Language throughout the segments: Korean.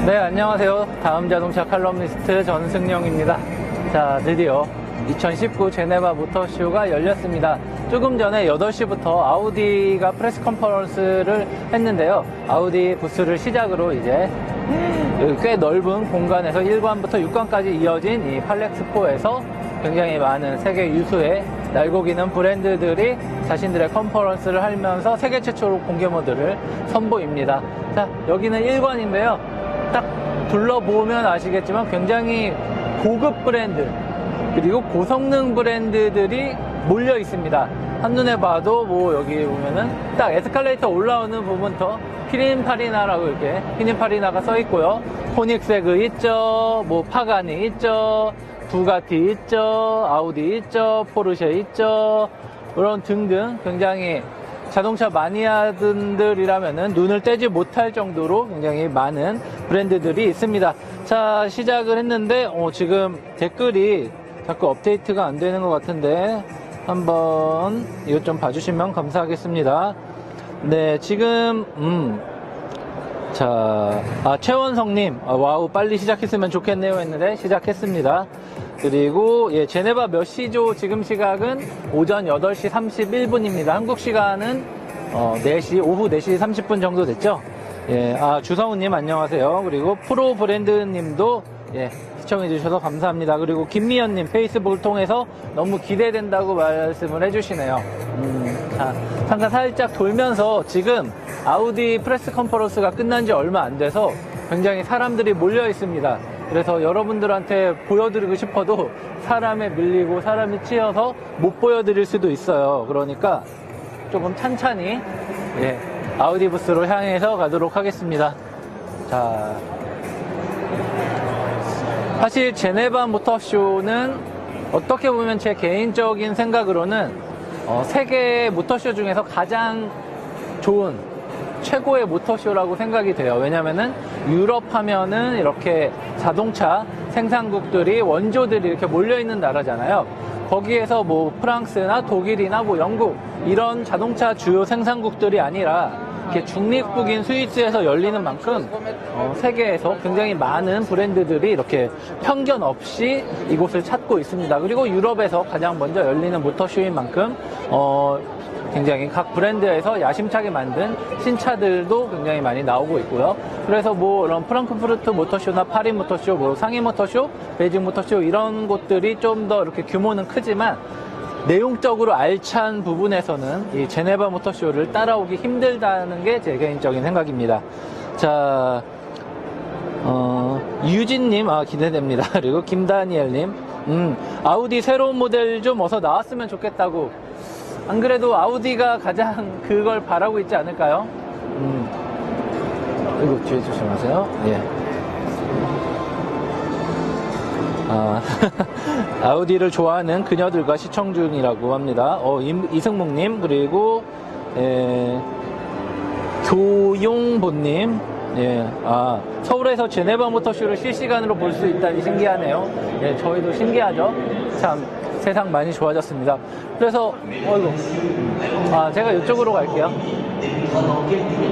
네, 안녕하세요. 다음 자동차 칼럼니스트 전승용입니다. 자, 드디어 2019 제네바 모터쇼가 열렸습니다. 조금 전에 8시부터 아우디가 프레스 컨퍼런스를 했는데요. 아우디 부스를 시작으로 이제 꽤 넓은 공간에서 1관부터 6관까지 이어진 이 팔렉스포에서 굉장히 많은 세계 유수의 날고기는 브랜드들이 자신들의 컨퍼런스를 하면서 세계 최초로 공개 모드를 선보입니다. 자, 여기는 1관인데요. 딱 둘러보면 아시겠지만 굉장히 고급 브랜드 그리고 고성능 브랜드들이 몰려 있습니다. 한눈에 봐도 뭐 여기 보면은 딱 에스컬레이터 올라오는 부분부터 피닌파리나라고 이렇게 피닌파리나가 써 있고요. 포닉세그 있죠, 뭐 파가니 있죠, 부가티 있죠, 아우디 있죠, 포르쉐 있죠, 그런 등등 굉장히 자동차 마니아들이라면은 눈을 떼지 못할 정도로 굉장히 많은 브랜드들이 있습니다. 자, 시작을 했는데 지금 댓글이 자꾸 업데이트가 안 되는 것 같은데 한번 이것 좀 봐주시면 감사하겠습니다. 네, 지금 자, 최원성님, 와우, 빨리 시작했으면 좋겠네요 했는데 시작했습니다. 그리고 예, 제네바 몇 시죠? 지금 시각은 오전 8시 31분입니다. 한국 시간은 4시, 오후 4시 30분 정도 됐죠? 예, 주성우님 안녕하세요. 그리고 프로 브랜드님도 예, 시청해주셔서 감사합니다. 그리고 김미연님 페이스북을 통해서 너무 기대된다고 말씀을 해주시네요. 자, 잠깐 살짝 돌면서 지금 아우디 프레스 컨퍼런스가 끝난 지 얼마 안 돼서 굉장히 사람들이 몰려 있습니다. 그래서 여러분들한테 보여드리고 싶어도 사람에 밀리고 사람이 치여서 못 보여드릴 수도 있어요. 그러니까 조금 찬찬히 예, 아우디 부스로 향해서 가도록 하겠습니다. 자, 사실 제네바 모터쇼는 어떻게 보면 제 개인적인 생각으로는 세계 모터쇼 중에서 가장 좋은 최고의 모터쇼라고 생각이 돼요. 왜냐면은 유럽 하면은 이렇게 자동차 생산국들이 원조들이 이렇게 몰려있는 나라잖아요. 거기에서 뭐 프랑스나 독일이나 뭐 영국 이런 자동차 주요 생산국들이 아니라 이렇게 중립국인 스위스에서 열리는 만큼 세계에서 굉장히 많은 브랜드들이 이렇게 편견 없이 이곳을 찾고 있습니다. 그리고 유럽에서 가장 먼저 열리는 모터쇼인 만큼 굉장히 각 브랜드에서 야심차게 만든 신차들도 굉장히 많이 나오고 있고요. 그래서 뭐 이런 프랑크푸르트 모터쇼나 파리 모터쇼, 뭐 상해 모터쇼, 베이징 모터쇼 이런 곳들이 좀 더 이렇게 규모는 크지만 내용적으로 알찬 부분에서는 이 제네바 모터쇼를 따라오기 힘들다는 게 제 개인적인 생각입니다. 자, 유진님, 기대됩니다. 그리고 김다니엘님, 아우디 새로운 모델 좀 어서 나왔으면 좋겠다고. 안 그래도 아우디가 가장 그걸 바라고 있지 않을까요? 이거 뒤에 조심하세요. 예. 아우디를 좋아하는 그녀들과 시청 중이라고 합니다. 이승묵님, 그리고, 교용보님, 예, 서울에서 제네바 모터쇼를 실시간으로 볼 수 있다니 신기하네요. 예, 저희도 신기하죠? 참, 세상 많이 좋아졌습니다. 그래서, 제가 이쪽으로 갈게요.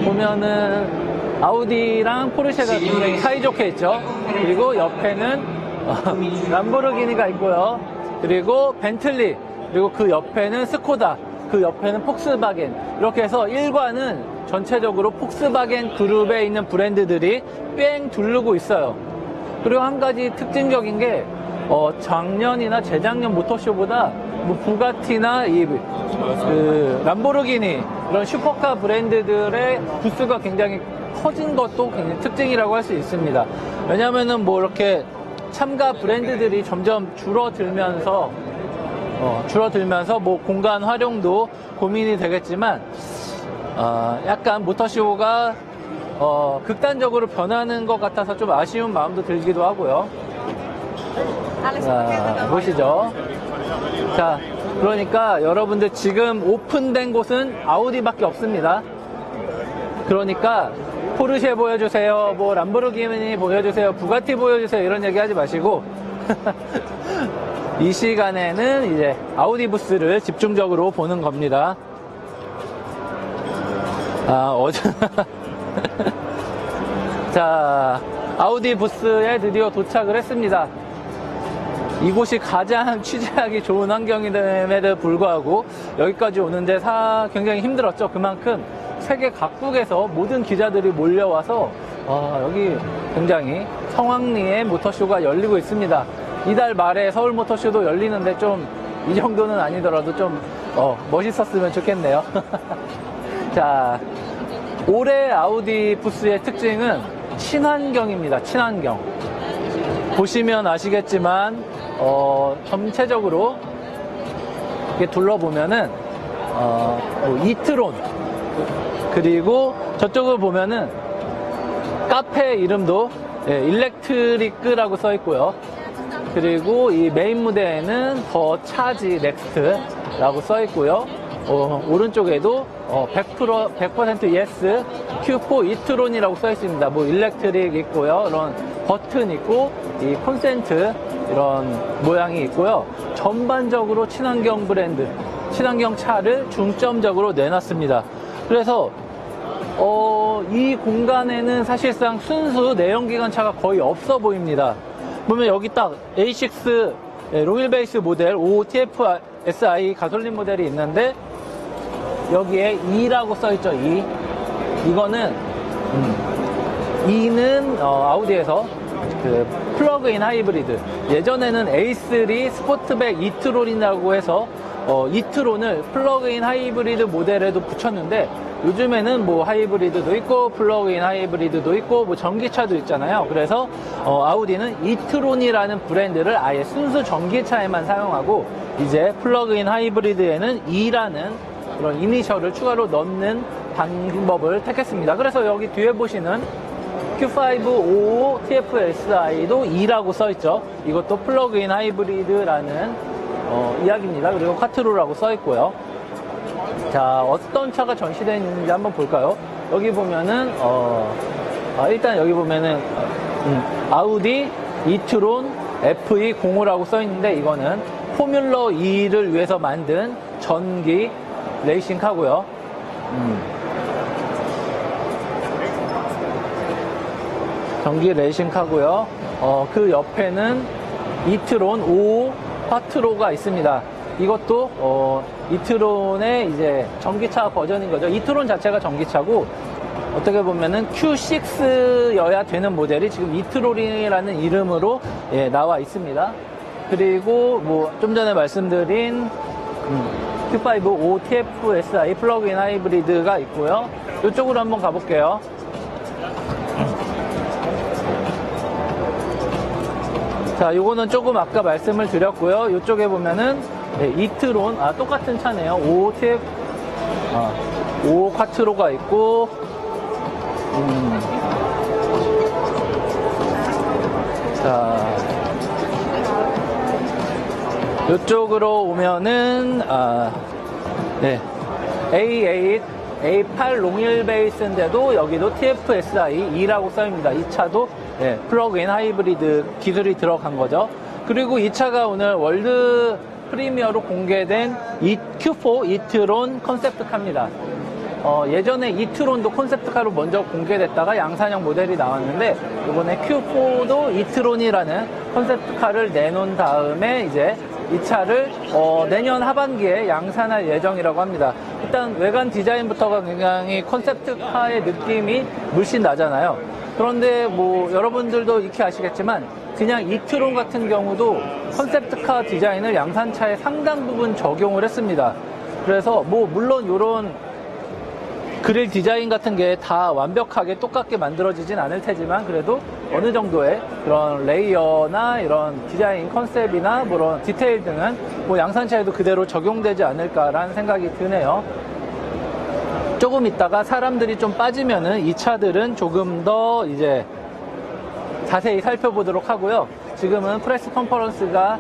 보면은, 아우디랑 포르쉐가 굉장히 사이좋게 있죠? 그리고 옆에는, 람보르기니가 있고요. 그리고 벤틀리, 그리고 그 옆에는 스코다, 그 옆에는 폭스바겐. 이렇게 해서 1관은 전체적으로 폭스바겐 그룹에 있는 브랜드들이 뺑 두르고 있어요. 그리고 한 가지 특징적인 게 작년이나 재작년 모터쇼보다 뭐 부가티나 그 람보르기니 이런 슈퍼카 브랜드들의 부스가 굉장히 커진 것도 굉장히 특징이라고 할 수 있습니다. 왜냐면은 뭐 이렇게 참가 브랜드들이 점점 줄어들면서 뭐 공간 활용도 고민이 되겠지만 약간 모터쇼가 극단적으로 변하는 것 같아서 좀 아쉬운 마음도 들기도 하고요. 자, 보시죠. 자, 그러니까 여러분들 지금 오픈된 곳은 아우디밖에 없습니다. 그러니까 포르쉐 보여주세요, 뭐 람보르기니 보여주세요, 부가티 보여주세요 이런 얘기 하지 마시고 이 시간에는 이제 아우디 부스를 집중적으로 보는 겁니다. 자, 아우디 부스에 드디어 도착을 했습니다. 이곳이 가장 취재하기 좋은 환경임에도 불구하고 여기까지 오는데 굉장히 힘들었죠. 그만큼 세계 각국에서 모든 기자들이 몰려와서 여기 굉장히 성황리에 모터쇼가 열리고 있습니다. 이달 말에 서울 모터쇼도 열리는데 좀 이 정도는 아니더라도 좀 멋있었으면 좋겠네요. 자, 올해 아우디 부스의 특징은 친환경입니다. 친환경. 보시면 아시겠지만 전체적으로 이렇게 둘러보면은 뭐 이트론, 그리고 저쪽을 보면은 카페 이름도 일렉트리크라고 써 있고요. 그리고 이 메인 무대에는 더 차지 넥스트라고 써 있고요. 오른쪽에도 100% yes Q4 이트론이라고 써 있습니다. 뭐 일렉트릭 있고요. 이런 버튼 있고 이 콘센트 이런 모양이 있고요. 전반적으로 친환경 브랜드, 친환경 차를 중점적으로 내놨습니다. 그래서 이 공간에는 사실상 순수 내연기관차가 거의 없어 보입니다. 보면 여기 딱 A6 롱휠베이스 모델 55TFSI 가솔린 모델이 있는데 여기에 E라고 써있죠. 이거는 E는 아우디에서 그 플러그인 하이브리드, 예전에는 A3 스포트백 이트론이라고 해서 이트론을 플러그인 하이브리드 모델에도 붙였는데 요즘에는 뭐 하이브리드도 있고 플러그인 하이브리드도 있고 뭐 전기차도 있잖아요. 그래서 아우디는 이트론이라는 브랜드를 아예 순수 전기차에만 사용하고 이제 플러그인 하이브리드에는 E라는 그런 이니셜을 추가로 넣는 방법을 택했습니다. 그래서 여기 뒤에 보시는 Q5 TFSI도 E라고 써있죠. 이것도 플러그인 하이브리드라는 이야기입니다. 그리고 콰트로라고 써있고요. 자, 어떤 차가 전시되어 있는지 한번 볼까요? 여기 보면은 일단 여기 보면은 아우디 이트론 FE05라고 써있는데 이거는 포뮬러 2를 위해서 만든 전기 레이싱카고요. 전기 레이싱카고요. 그 옆에는 이트론 5 콰트로가 있습니다. 이것도 이트론의 이제 전기차 버전인 거죠. 이트론 자체가 전기차고 어떻게 보면은 Q6여야 되는 모델이 지금 이트론이라는 이름으로 나와 있습니다. 그리고 뭐 좀 전에 말씀드린 Q5 5TFSI 플러그인 하이브리드가 있고요. 이쪽으로 한번 가볼게요. 자, 요거는 조금 아까 말씀을 드렸고요. 이쪽에 보면은 이트론, 똑같은 차네요. 5 콰트로가 있고, 자, 이쪽으로 오면은, A8, A8 롱힐 베이스인데도 여기도 TFSI 2라고 써입니다. 이 차도 플러그인 하이브리드 기술이 들어간 거죠. 그리고 이 차가 오늘 월드 프리미어로 공개된 Q4 이트론 컨셉트카입니다. 예전에 이트론도 컨셉트카로 먼저 공개됐다가 양산형 모델이 나왔는데 이번에 Q4도 이트론이라는 컨셉트카를 내놓은 다음에 이제 이 차를 내년 하반기에 양산할 예정이라고 합니다. 일단 외관 디자인부터가 굉장히 컨셉트카의 느낌이 물씬 나잖아요. 그런데 뭐 여러분들도 익히 아시겠지만 그냥 이트론 같은 경우도 컨셉트카 디자인을 양산차에 상당 부분 적용을 했습니다. 그래서 뭐 물론 이런 그릴 디자인 같은 게 다 완벽하게 똑같게 만들어지진 않을 테지만 그래도 어느 정도의 그런 레이어나 이런 디자인 컨셉이나 뭐 이런 디테일 등은 뭐 양산차에도 그대로 적용되지 않을까라는 생각이 드네요. 조금 있다가 사람들이 좀 빠지면은 이 차들은 조금 더 이제 자세히 살펴보도록 하고요. 지금은 프레스 컨퍼런스가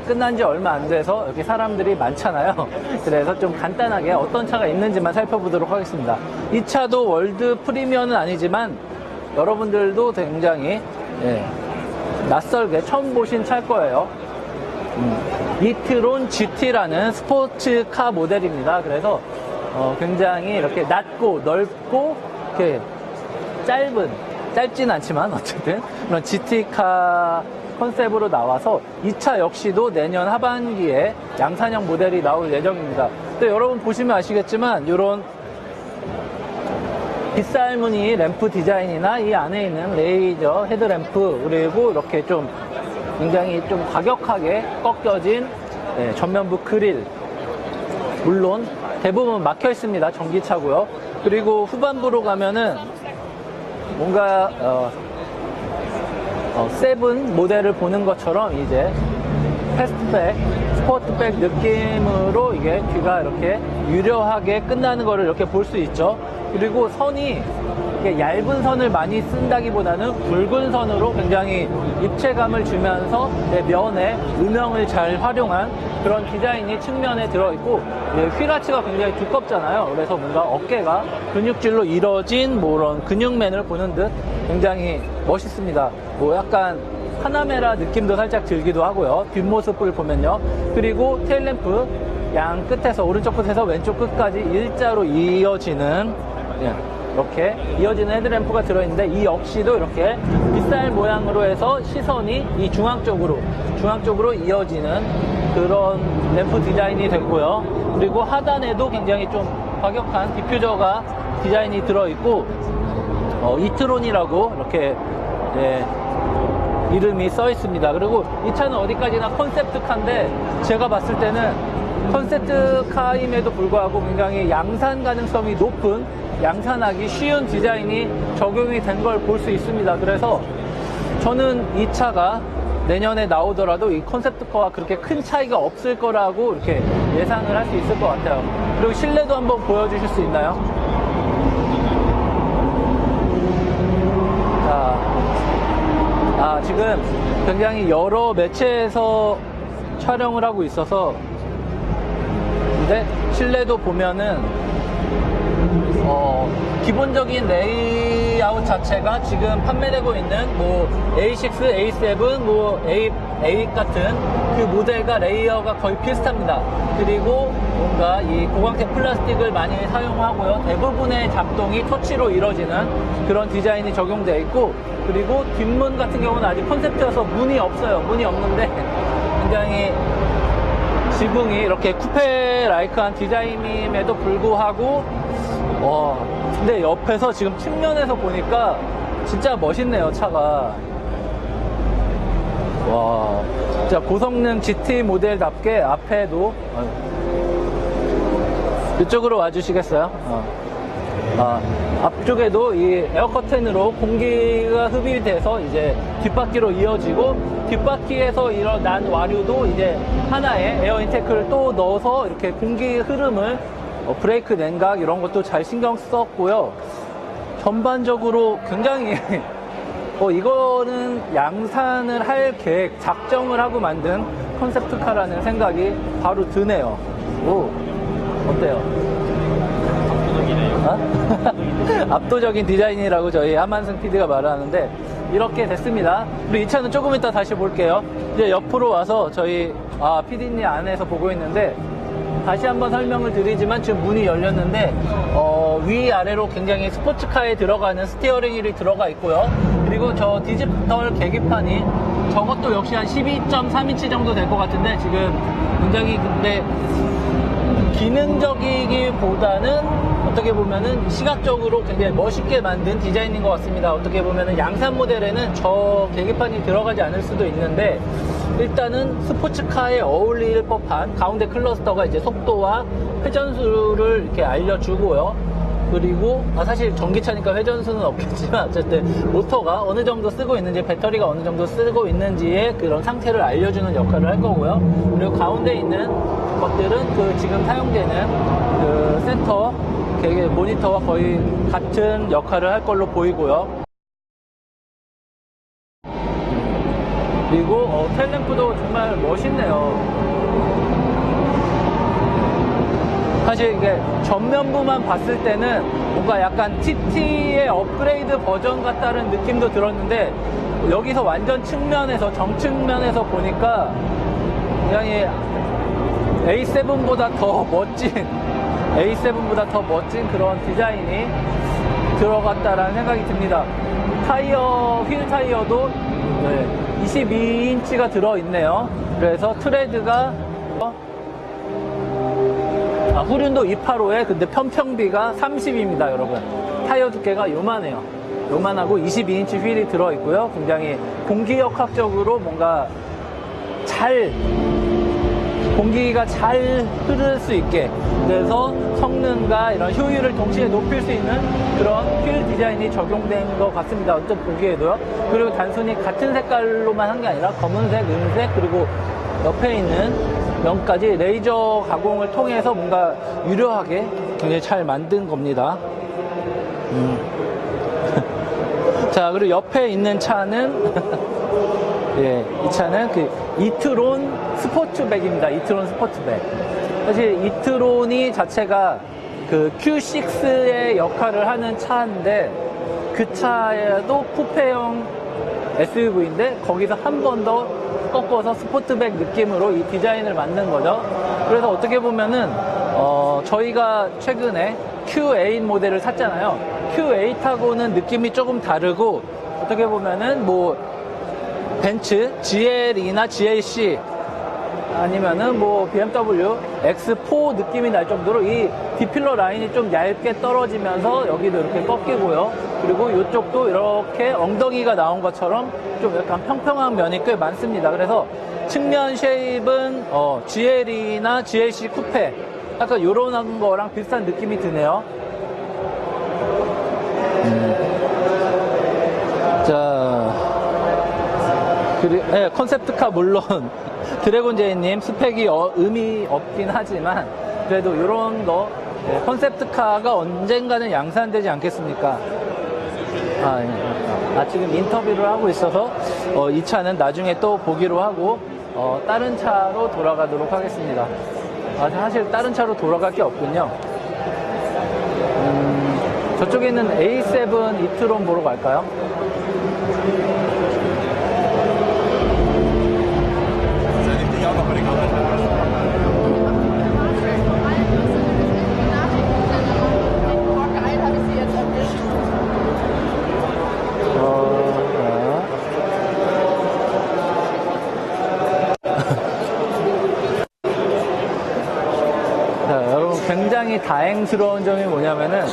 끝난 지 얼마 안 돼서 이렇게 사람들이 많잖아요. 그래서 좀 간단하게 어떤 차가 있는지만 살펴보도록 하겠습니다. 이 차도 월드 프리미어는 아니지만 여러분들도 굉장히 낯설게 처음 보신 차일 거예요. 이트론 GT라는 스포츠카 모델입니다. 그래서 굉장히 이렇게 낮고 넓고 이렇게 짧은 짧진 않지만 어쨌든 그런 GT카 컨셉으로 나와서 이 차 역시도 내년 하반기에 양산형 모델이 나올 예정입니다. 또 여러분 보시면 아시겠지만 이런 빗살무늬 램프 디자인이나 이 안에 있는 레이저 헤드램프, 그리고 이렇게 좀 굉장히 좀 과격하게 꺾여진 전면부 그릴, 물론 대부분 막혀 있습니다. 전기차고요. 그리고 후반부로 가면은 뭔가 세븐 모델을 보는 것처럼 이제 패스트백, 스포트백 느낌으로 이게 뒤가 이렇게 유려하게 끝나는 거를 이렇게 볼 수 있죠. 그리고 선이 이렇게 얇은 선을 많이 쓴다기보다는 굵은 선으로 굉장히 입체감을 주면서 면에 음영을 잘 활용한 그런 디자인이 측면에 들어있고, 휠아치가 굉장히 두껍잖아요. 그래서 뭔가 어깨가 근육질로 이뤄진 뭐 그런 근육맨을 보는 듯 굉장히 멋있습니다. 뭐 약간 파나메라 느낌도 살짝 들기도 하고요. 뒷모습을 보면요. 그리고 테일램프 양 끝에서, 오른쪽 끝에서 왼쪽 끝까지 일자로 이어지는, 이렇게 이어지는 헤드램프가 들어있는데, 이 역시도 이렇게 빗살 모양으로 해서 시선이 이 중앙 쪽으로 이어지는 그런 램프 디자인이 됐고요. 그리고 하단에도 굉장히 좀 과격한 디퓨저가 디자인이 들어있고, 이트론이라고 이렇게 이름이 써 있습니다. 그리고 이 차는 어디까지나 컨셉트카인데, 제가 봤을 때는 컨셉트카임에도 불구하고 굉장히 양산 가능성이 높은, 양산하기 쉬운 디자인이 적용이 된 걸 볼 수 있습니다. 그래서 저는 이 차가 내년에 나오더라도 이 컨셉트카와 그렇게 큰 차이가 없을 거라고 이렇게 예상을 할 수 있을 것 같아요. 그리고 실내도 한번 보여주실 수 있나요? 자, 지금 굉장히 여러 매체에서 촬영을 하고 있어서, 근데 실내도 보면은 기본적인 레이아웃 자체가 지금 판매되고 있는 뭐 A6, A7, 뭐 A8 같은 그 모델과 레이어가 거의 비슷합니다. 그리고 뭔가 이 고광택 플라스틱을 많이 사용하고요. 대부분의 작동이 터치로 이루어지는 그런 디자인이 적용되어 있고, 그리고 뒷문 같은 경우는 아직 컨셉트여서 문이 없어요. 문이 없는데 굉장히 지붕이 이렇게 쿠페 라이크한 디자인임에도 불구하고 근데 옆에서 지금 측면에서 보니까 진짜 멋있네요, 차가. 와, 진짜 고성능 GT 모델답게 앞에도 이쪽으로 와주시겠어요? 앞쪽에도 이 에어 커튼으로 공기가 흡입이 돼서 이제 뒷바퀴로 이어지고, 뒷바퀴에서 일어난 와류도 이제 하나의 에어 인테크를 또 넣어서 이렇게 공기 흐름을 브레이크 냉각 이런 것도 잘 신경 썼고요. 전반적으로 굉장히 이거는 양산을 할 계획, 작정을 하고 만든 컨셉트카라는 생각이 바로 드네요. 오, 어때요? 압도적인 디자인이라고 저희 한만승 PD가 말하는데, 이렇게 됐습니다. 그리고 이 차는 조금 이따 다시 볼게요. 이제 옆으로 와서 저희 PD님 안에서 보고 있는데, 다시 한번 설명을 드리지만 지금 문이 열렸는데 위아래로 굉장히 스포츠카에 들어가는 스티어링 휠이 들어가 있고요. 그리고 저 디지털 계기판이 저것도 역시 한 12.3인치 정도 될 것 같은데, 지금 굉장히 근데 기능적이기보다는 어떻게 보면은 시각적으로 굉장히 멋있게 만든 디자인인 것 같습니다. 어떻게 보면은 양산 모델에는 저 계기판이 들어가지 않을 수도 있는데, 일단은 스포츠카에 어울릴 법한 가운데 클러스터가 이제 속도와 회전수를 이렇게 알려주고요. 그리고 사실 전기차니까 회전수는 없겠지만 어쨌든 모터가 어느 정도 쓰고 있는지, 배터리가 어느 정도 쓰고 있는지의 그런 상태를 알려주는 역할을 할 거고요. 그리고 가운데 있는 것들은 그 지금 사용되는 그 센터 모니터와 거의 같은 역할을 할 걸로 보이고요. 그리고 테일램프도 정말 멋있네요. 사실 이게 전면부만 봤을 때는 뭔가 약간 TT의 업그레이드 버전 같다는 느낌도 들었는데, 여기서 완전 측면에서, 정측면에서 보니까 굉장히 A7보다 더 멋진 그런 디자인이 들어갔다라는 생각이 듭니다. 휠 타이어도 22인치가 들어있네요. 그래서 트레드가 후륜도 285에 근데 편평비가 30입니다, 여러분. 타이어 두께가 요만해요. 요만하고 22인치 휠이 들어있고요. 굉장히 공기역학적으로 뭔가 공기가 잘 흐를 수 있게, 그래서 성능과 이런 효율을 동시에 높일 수 있는 그런 휠 디자인이 적용된 것 같습니다. 어떤 보기에도요. 그리고 단순히 같은 색깔로만 한 게 아니라 검은색, 은색, 그리고 옆에 있는 면까지 레이저 가공을 통해서 뭔가 유려하게 굉장히 잘 만든 겁니다. 자, 그리고 옆에 있는 차는 예, 이 차는 그 이트론 스포츠백입니다. 이트론 스포츠백. 사실 이트론이 자체가 그 Q6의 역할을 하는 차인데, 그 차에도 쿠페형 SUV인데 거기서 한 번 더 꺾어서 스포츠백 느낌으로 이 디자인을 만든 거죠. 그래서 어떻게 보면은 저희가 최근에 Q8 모델을 샀잖아요. Q8하고는 느낌이 조금 다르고, 어떻게 보면은 뭐 벤츠 GLE나 GLC 아니면은 뭐 BMW X4 느낌이 날 정도로 이 디필러 라인이 좀 얇게 떨어지면서 여기도 이렇게 꺾이고요. 그리고 이쪽도 이렇게 엉덩이가 나온 것처럼 좀 약간 평평한 면이 꽤 많습니다. 그래서 측면 쉐입은 GLE나 GLC 쿠페 약간 요런 거랑 비슷한 느낌이 드네요. 자, 네, 컨셉트카 물론 드래곤제이님 스펙이 의미 없긴 하지만 그래도 이런 거 컨셉트카가 언젠가는 양산되지 않겠습니까? 지금 인터뷰를 하고 있어서 이 차는 나중에 또 보기로 하고 다른 차로 돌아가도록 하겠습니다. 사실 다른 차로 돌아갈 게 없군요. 저쪽에 있는 A7 이트론 보러 갈까요? 자, 여러분 굉장히 다행스러운 점이 뭐냐면은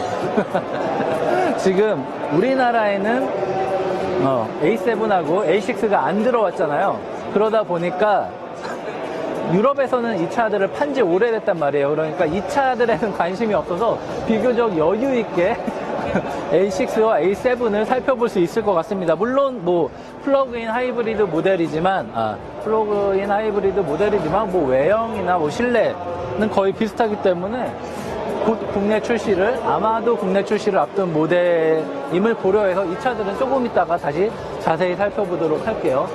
지금 우리나라에는 A7하고 A6가 안 들어왔잖아요. 그러다 보니까 유럽에서는 이 차들을 판지 오래됐단 말이에요. 그러니까 이 차들에는 관심이 없어서 비교적 여유 있게 A6와 A7을 살펴볼 수 있을 것 같습니다. 물론 뭐 플러그인 하이브리드 모델이지만 뭐 외형이나 뭐 실내는 거의 비슷하기 때문에 곧 아마도 국내 출시를 앞둔 모델임을 고려해서 이 차들은 조금 있다가 다시 자세히 살펴보도록 할게요.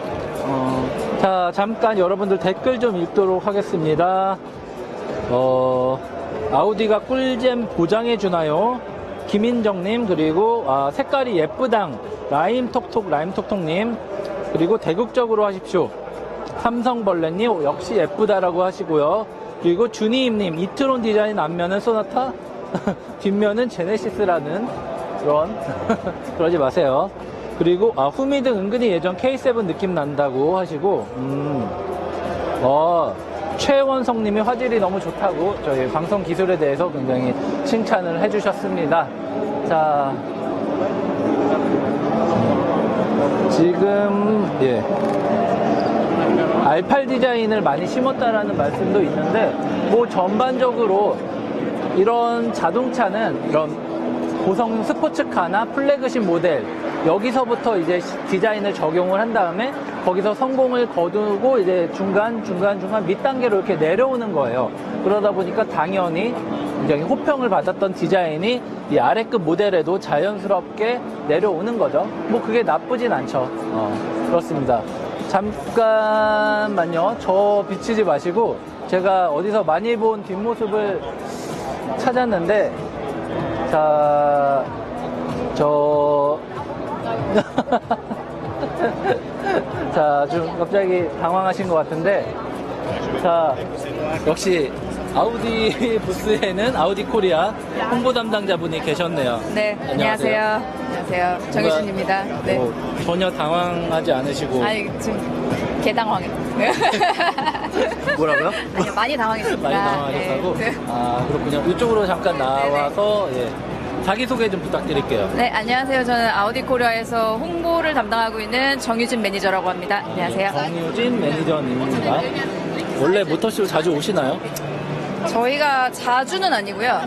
자, 잠깐 여러분들 댓글 좀 읽도록 하겠습니다. 아우디가 꿀잼 보장해주나요? 김인정님, 그리고 색깔이 예쁘당 라임톡톡님, 그리고 대국적으로 하십시오. 삼성벌레님 역시 예쁘다라고 하시고요. 그리고 주니임님, 이트론 디자인 앞면은 소나타 뒷면은 제네시스라는 그런 그러지 마세요. 그리고 후미등 은근히 예전 K7 느낌 난다고 하시고, 최원성님이 화질이 너무 좋다고 저희 방송 기술에 대해서 굉장히 칭찬을 해주셨습니다. 자, 지금 R8 디자인을 많이 심었다라는 말씀도 있는데, 뭐 전반적으로 이런 자동차는 이런 고성 스포츠카나 플래그십 모델 여기서부터 이제 디자인을 적용을 한 다음에 거기서 성공을 거두고 이제 중간 밑단계로 이렇게 내려오는 거예요. 그러다 보니까 당연히 굉장히 호평을 받았던 디자인이 이 아래급 모델에도 자연스럽게 내려오는 거죠. 뭐 그게 나쁘진 않죠. 그렇습니다. 잠깐만요. 저 비치지 마시고 제가 어디서 많이 본 뒷모습을 찾았는데, 자, 자, 좀 갑자기 당황하신 것 같은데, 자, 역시 아우디 부스에는 아우디 코리아 홍보 담당자분이 계셨네요. 네, 안녕하세요. 안녕하세요. 정유진입니다. 네. 전혀 당황하지 않으시고. 아니, 지금 개당황해. 뭐라고요? 아니, 많이 당황했습니다. 많이 당황하셨다고? 네. 아, 그렇군요. 이쪽으로 잠깐 나와서, 예. 자기소개 좀 부탁드릴게요. 네, 안녕하세요. 저는 아우디 코리아에서 홍보를 담당하고 있는 정유진 매니저라고 합니다. 안녕하세요. 정유진 매니저님입니다. 원래 모터쇼 자주 오시나요? 저희가 자주는 아니고요.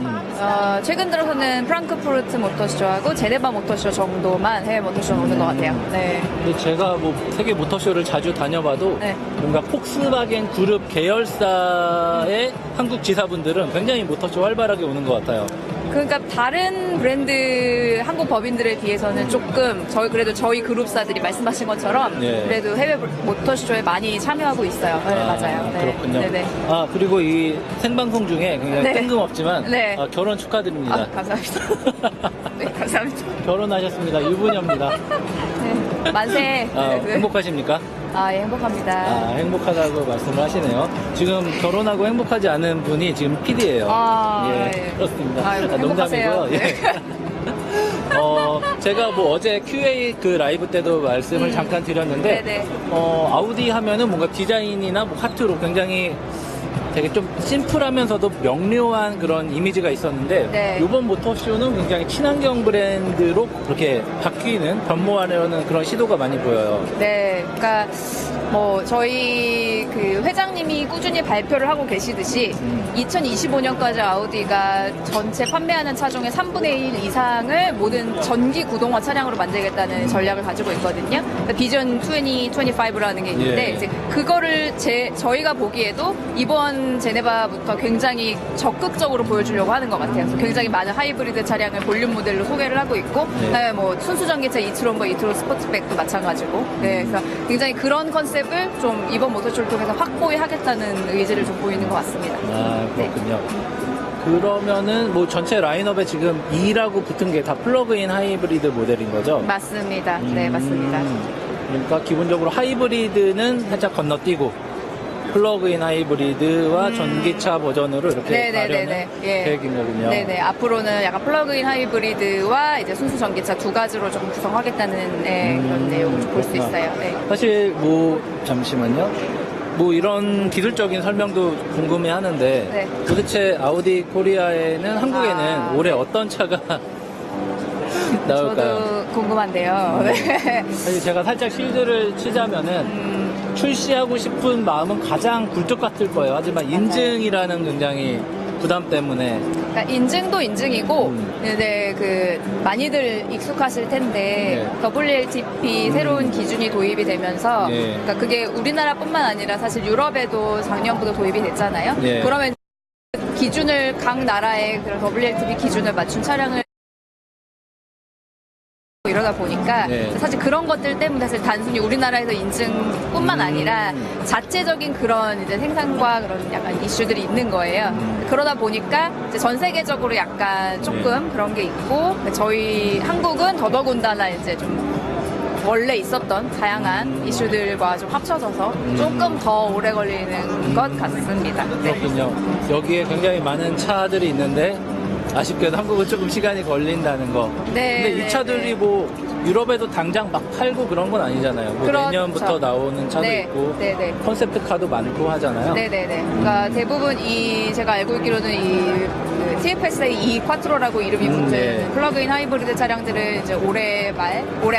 최근 들어서는 프랑크푸르트 모터쇼하고 제네바 모터쇼 정도만 해외 모터쇼 오는 것 같아요. 네. 근데 제가 뭐 세계 모터쇼를 자주 다녀봐도 네. 뭔가 폭스바겐 그룹 계열사의 한국 지사분들은 굉장히 모터쇼 활발하게 오는 것 같아요. 그러니까 다른 브랜드 한국 법인들에 비해서는 조금 그래도 저희 그룹사들이 말씀하신 것처럼 네. 그래도 해외 모터쇼에 많이 참여하고 있어요. 네, 맞아요. 네. 그렇군요. 네네. 아, 그리고 이 생방송 중에 굉장히 네. 뜬금없지만 네. 결혼 축하드립니다. 아, 감사합니다. 네, 감사합니다. 결혼하셨습니다. 유부녀입니다. 네, 만세. 네. 행복하십니까? 아, 예, 행복합니다. 아, 행복하다고 말씀을 하시네요. 지금 결혼하고 행복하지 않은 분이 지금 PD예요. 아, 예, 예. 그렇습니다. 아, 행복하세요. 농담이고요. 예. 네. 제가 뭐 어제 QA 그 라이브 때도 말씀을 잠깐 드렸는데, 네네. 아우디 하면은 뭔가 디자인이나 뭐 카트로 굉장히 되게 좀 심플하면서도 명료한 그런 이미지가 있었는데, 네. 이번 모터쇼는 굉장히 친환경 브랜드로 그렇게 바뀌는, 변모하려는 그런 시도가 많이 보여요. 네, 그러니까 뭐 저희 그 회장님이 꾸준히 발표를 하고 계시듯이 2025년까지 아우디가 전체 판매하는 차종의 3분의 1 이상을 모든 전기 구동화 차량으로 만들겠다는 전략을 가지고 있거든요. 그러니까 비전 2025라는 게 있는데 예. 이제 그거를 저희가 보기에도 이번 제네바부터 굉장히 적극적으로 보여주려고 하는 것 같아요. 그래서 굉장히 많은 하이브리드 차량을 볼륨 모델로 소개를 하고 있고, 네. 그다음에 뭐 순수 전기차 이트론과 이트론 스포츠백도 마찬가지고, 네, 그래서 굉장히 그런 컨셉을 좀 이번 모터쇼를 통해서 확고히 하겠다는 의지를 좀 보이는 것 같습니다. 아, 그렇군요. 그러면은 뭐 전체 라인업에 지금 2라고 붙은 게 다 플러그인 하이브리드 모델인 거죠? 맞습니다. 네, 맞습니다. 그러니까 기본적으로 하이브리드는 살짝 건너뛰고 플러그인 하이브리드와 전기차 버전으로 이렇게 가려는 계획인 거군요. 네네. 앞으로는 약간 플러그인 하이브리드와 이제 순수 전기차 두 가지로 좀 구성하겠다는 그런 내용을 볼 수 있어요. 네. 사실 뭐 잠시만요. 뭐 이런 기술적인 설명도 궁금해 하는데 네. 도대체 아우디 코리아에는 한국에는 올해 어떤 차가 나올까요? 저도 궁금한데요. 네. 사실 제가 살짝 실드를 치자면은 출시하고 싶은 마음은 가장 굴뚝 같을 거예요. 하지만 인증이라는 굉장히 부담 때문에. 그러니까 인증도 인증이고, 이제 그 많이들 익숙하실 텐데 WLTP 새로운 기준이 도입이 되면서, 예. 그러니까 그게 우리나라뿐만 아니라 사실 유럽에도 작년부터 도입이 됐잖아요. 예. 그러면 기준을 각 나라의 그런 WLTP 기준을 맞춘 차량을 이러다 보니까 네. 사실 그런 것들 때문에 사실 단순히 우리나라에서 인증뿐만 아니라 자체적인 그런 이제 생산과 그런 약간 이슈들이 있는 거예요. 그러다 보니까 이제 전 세계적으로 약간 조금 그런 게 있고 저희 한국은 더더군다나 이제 좀 원래 있었던 다양한 이슈들과 좀 합쳐져서 조금 더 오래 걸리는 것 같습니다. 네. 그렇군요. 여기에 굉장히 많은 차들이 있는데 아쉽게도 한국은 조금 시간이 걸린다는 거. 네, 근데 이 차들이 뭐 유럽에도 당장 막 팔고 그런 건 아니잖아요. 뭐 그렇죠. 내년부터 나오는 차도 네, 있고 네, 네. 컨셉트 카도 많고 하잖아요. 네네네. 그러니까 대부분 제가 알고 있기로는 그 TFSA E 쿼트로라고 이름이 붙은 네. 플러그인 하이브리드 차량들을 이제 올해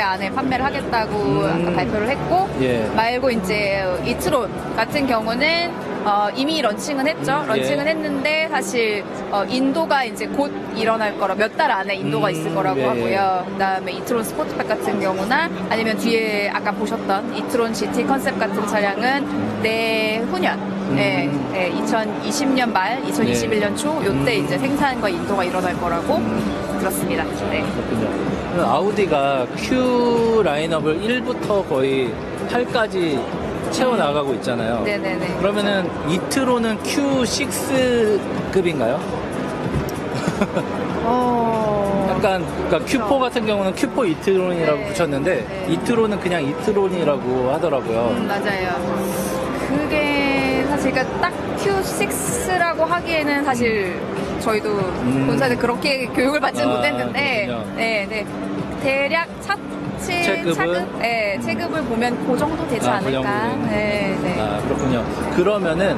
안에 판매를 하겠다고 아까 발표를 했고, 예. 말고 이제 이트론 같은 경우는 이미 런칭은 했죠. 런칭은 했는데 사실 인도가 이제 곧 일어날 거라 몇 달 안에 인도가 있을 거라고 예, 예. 하고요. 그다음에 이트론 스포츠백 같은 경우나 아니면 뒤에 아까 보셨던 이트론 GT 컨셉 같은 차량은 내후년, 2020년 말, 2021년 초 요때 이제 생산과 인도가 일어날 거라고 들었습니다. 네. 그렇군요. 그럼 아우디가 Q 라인업을 1부터 거의 8까지 채워나가고 있잖아요. 네네네. 그러면은 이트로는 Q6급인가요? 약간 그러니까 Q4 같은 경우는 Q4 이트론이라고 네. 붙였는데 네. 이트론은 그냥 이트론이라고 하더라고요. 맞아요. 그게 사실 그러니까 딱 Q6라고 하기에는 사실 저희도 본사는 그렇게 교육을 받지는 못했는데, 그렇군요. 네. 대략 체급은? 네, 체급을 보면 그 정도 되지 그 않을까. 정도. 네, 네. 아, 그렇군요. 그러면은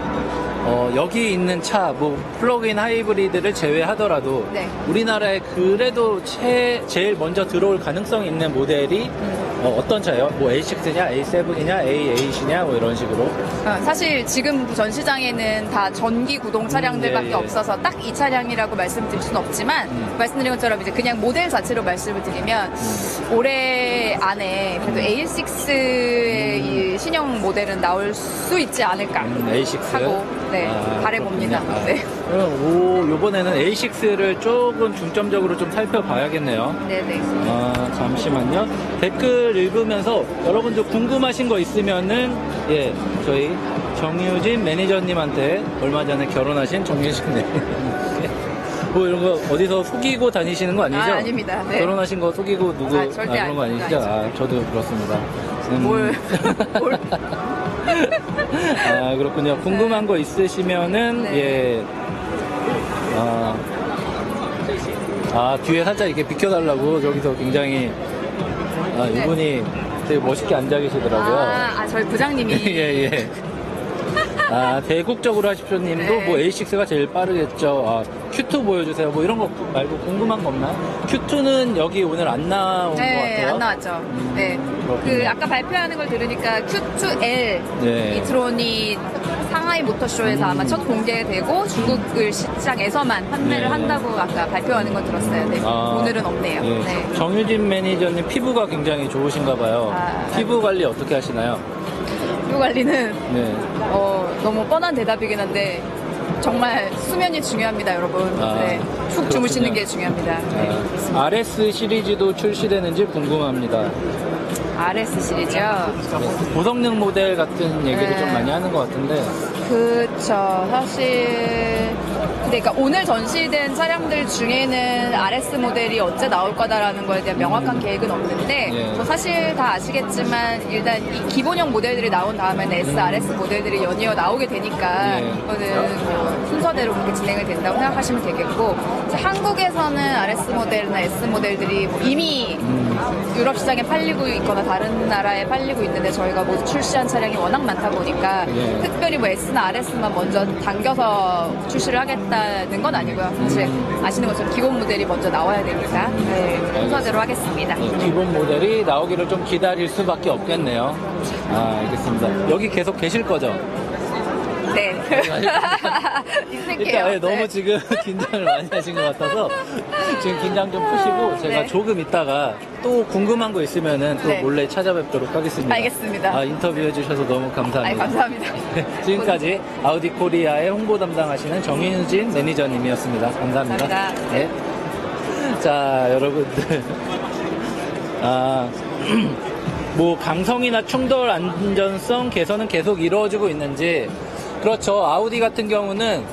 여기 있는 차, 뭐 플러그인 하이브리드를 제외하더라도 네. 우리나라에 그래도 제일 먼저 들어올 가능성이 있는 모델이 어떤 차예요? 뭐 A6냐, A7이냐, A8이냐, 뭐 이런 식으로. 사실 지금 전시장에는 다 전기 구동 차량들밖에 예, 예. 없어서 딱 이 차량이라고 말씀드릴 수는 없지만 말씀드린 것처럼 이제 그냥 모델 자체로 말씀을 드리면 올해 안에 그래도 A6의 이 신형 모델은 나올 수 있지 않을까 A6 하고 네, 아, 바라봅니다. 그렇군요. 아, 네. 그럼 요번에는 A6를 조금 중점적으로 좀 살펴봐야겠네요. 네네. 잠시만요. 댓글 읽으면서 여러분들 궁금하신 거 있으면은 예, 저희 정유진 매니저님한테 얼마 전에 결혼하신 정유진 매니저님 뭐 이런 거 어디서 속이고 다니시는 거 아니죠? 아닙니다. 네. 결혼하신 거 속이고 누구 절대 그런 거 아니시죠? 아닙니다. 저도 그렇습니다. 뭘. 아, 그렇군요. 궁금한 거 있으시면은 네. 예. 뒤에 살짝 이렇게 비켜달라고 저기서 굉장히 이분이 되게 멋있게 앉아 계시더라고요. 저희 부장님이. 예, 예. 대국적으로 하십시오 님도 네. 뭐 A6가 제일 빠르겠죠. Q2 보여주세요. 뭐 이런 거 말고 궁금한 거 없나요? Q2는 여기 오늘 안 나온 것 네, 같아요. 안 나왔죠. 네. 그렇군요. 그 아까 발표하는 걸 들으니까 Q2L 네. 이트론이 상하이 모터쇼에서 아마 첫 공개되고 중국을 시장에서만 판매를 네. 한다고 아까 발표하는 건 들었어요. 네. 오늘은 없네요. 예. 네. 정유진 매니저님 피부가 굉장히 좋으신가 봐요. 피부 관리 어떻게 하시나요? 피부 관리는 네. 너무 뻔한 대답이긴 한데 정말 수면이 중요합니다, 여러분. 네. 푹 주무시는 그렇군요. 게 중요합니다. 네. RS 시리즈도 출시되는지 궁금합니다. RS 시리즈요. 고성능 모델 같은 얘기를 네. 좀 많이 하는 것 같은데. 그쵸. 사실. 그러니까 오늘 전시된 차량들 중에는 RS 모델이 언제 나올 거다라는 거에 대한 명확한 계획은 없는데 예. 뭐 사실 다 아시겠지만 일단 이 기본형 모델들이 나온 다음에는 SRS 모델들이 연이어 나오게 되니까 예. 이거는 뭐 순서대로 그렇게 진행이 된다고 생각하시면 되겠고 이제 한국에서는 RS 모델이나 S 모델들이 뭐 이미 유럽 시장에 팔리고 있거나 다른 나라에 팔리고 있는데 저희가 모두 출시한 차량이 워낙 많다 보니까 예. 특별히 뭐 S나 RS만 먼저 당겨서 출시를 하겠다는 건 아니고요. 사실 아시는 것처럼 기본 모델이 먼저 나와야 되니까 네, 순서대로 하겠습니다. 기본 모델이 나오기를 좀 기다릴 수밖에 없겠네요. 알겠습니다. 여기 계속 계실 거죠? 네. 있을게요. 일단 예, 너무 네. 지금 긴장을 많이 하신 것 같아서 지금 긴장 좀 푸시고 제가 네. 조금 있다가 또 궁금한 거 있으면은 또 네. 몰래 찾아뵙도록 하겠습니다. 알겠습니다. 인터뷰해 주셔서 너무 감사합니다. 감사합니다. 지금까지 아우디 코리아의 홍보 담당하시는 정윤진 매니저님이었습니다. 감사합니다. 감사합니다. 네. 자, 여러분들. 뭐 강성이나 충돌 안전성 개선은 계속 이루어지고 있는지. 그렇죠. 아우디 같은 경우는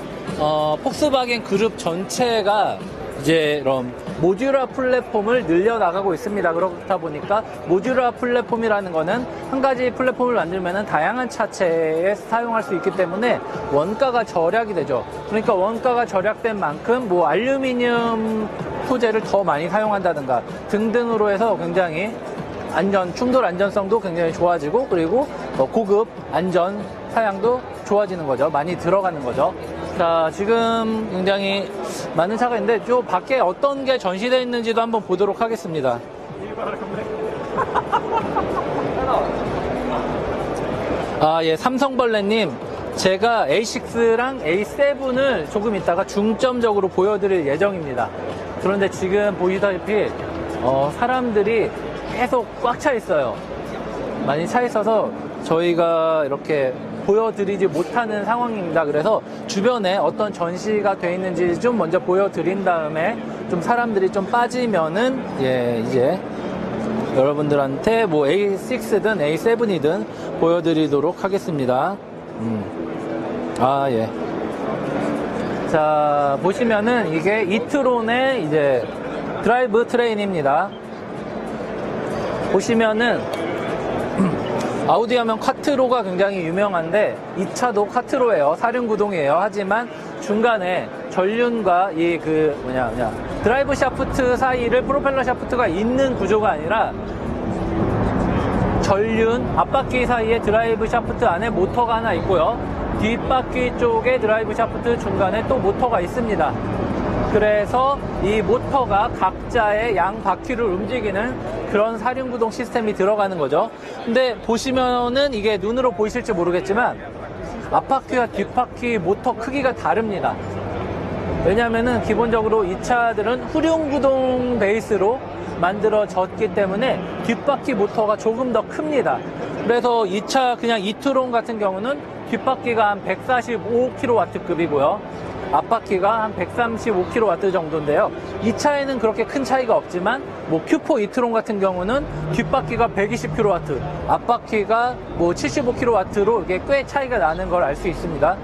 폭스바겐 그룹 전체가 이제 그럼 모듈러 플랫폼을 늘려나가고 있습니다. 그렇다 보니까 모듈러 플랫폼이라는 거는 한 가지 플랫폼을 만들면은 다양한 차체에 사용할 수 있기 때문에 원가가 절약이 되죠. 그러니까 원가가 절약된 만큼 뭐 알루미늄 소재를 더 많이 사용한다든가 등등으로 해서 굉장히 충돌 안전성도 굉장히 좋아지고 그리고 고급 안전 사양도 좋아지는 거죠. 많이 들어가는 거죠. 자, 지금 굉장히 많은 차가 있는데 저 밖에 어떤 게 전시되어 있는지도 한번 보도록 하겠습니다. 예, 삼성벌레님. 제가 A6랑 A7을 조금 있다가 중점적으로 보여드릴 예정입니다. 그런데 지금 보시다시피 사람들이 계속 꽉 차 있어요. 많이 차 있어서 저희가 이렇게 보여드리지 못하는 상황입니다. 그래서 주변에 어떤 전시가 돼 있는지 좀 먼저 보여드린 다음에 좀 사람들이 좀 빠지면은 이제 여러분들한테 뭐 A6든 A7이든 보여드리도록 하겠습니다. 예. 자, 보시면은 이게 이트론의 이제 드라이브 트레인입니다. 보시면은 아우디 하면 콰트로가 굉장히 유명한데 이 차도 콰트로예요. 사륜구동이에요. 하지만 중간에 전륜과 이 드라이브 샤프트 사이를 프로펠러 샤프트가 있는 구조가 아니라 전륜, 앞바퀴 사이에 드라이브 샤프트 안에 모터가 하나 있고요. 뒷바퀴 쪽에 드라이브 샤프트 중간에 또 모터가 있습니다. 그래서 이 모터가 각자의 양 바퀴를 움직이는 그런 사륜구동 시스템이 들어가는 거죠. 근데 보시면은 이게 눈으로 보이실지 모르겠지만 앞바퀴와 뒷바퀴 모터 크기가 다릅니다. 왜냐하면은 기본적으로 이 차들은 후륜구동 베이스로 만들어졌기 때문에 뒷바퀴 모터가 조금 더 큽니다. 그래서 이 차 그냥 이트론 같은 경우는 뒷바퀴가 한 145kW급이고요. 앞바퀴가 한 135kW 정도인데요. 이 차에는 그렇게 큰 차이가 없지만 뭐 Q4 이트론 같은 경우는 뒷바퀴가 120kW, 앞바퀴가 뭐 75kW로 이게 꽤 차이가 나는 걸 알 수 있습니다.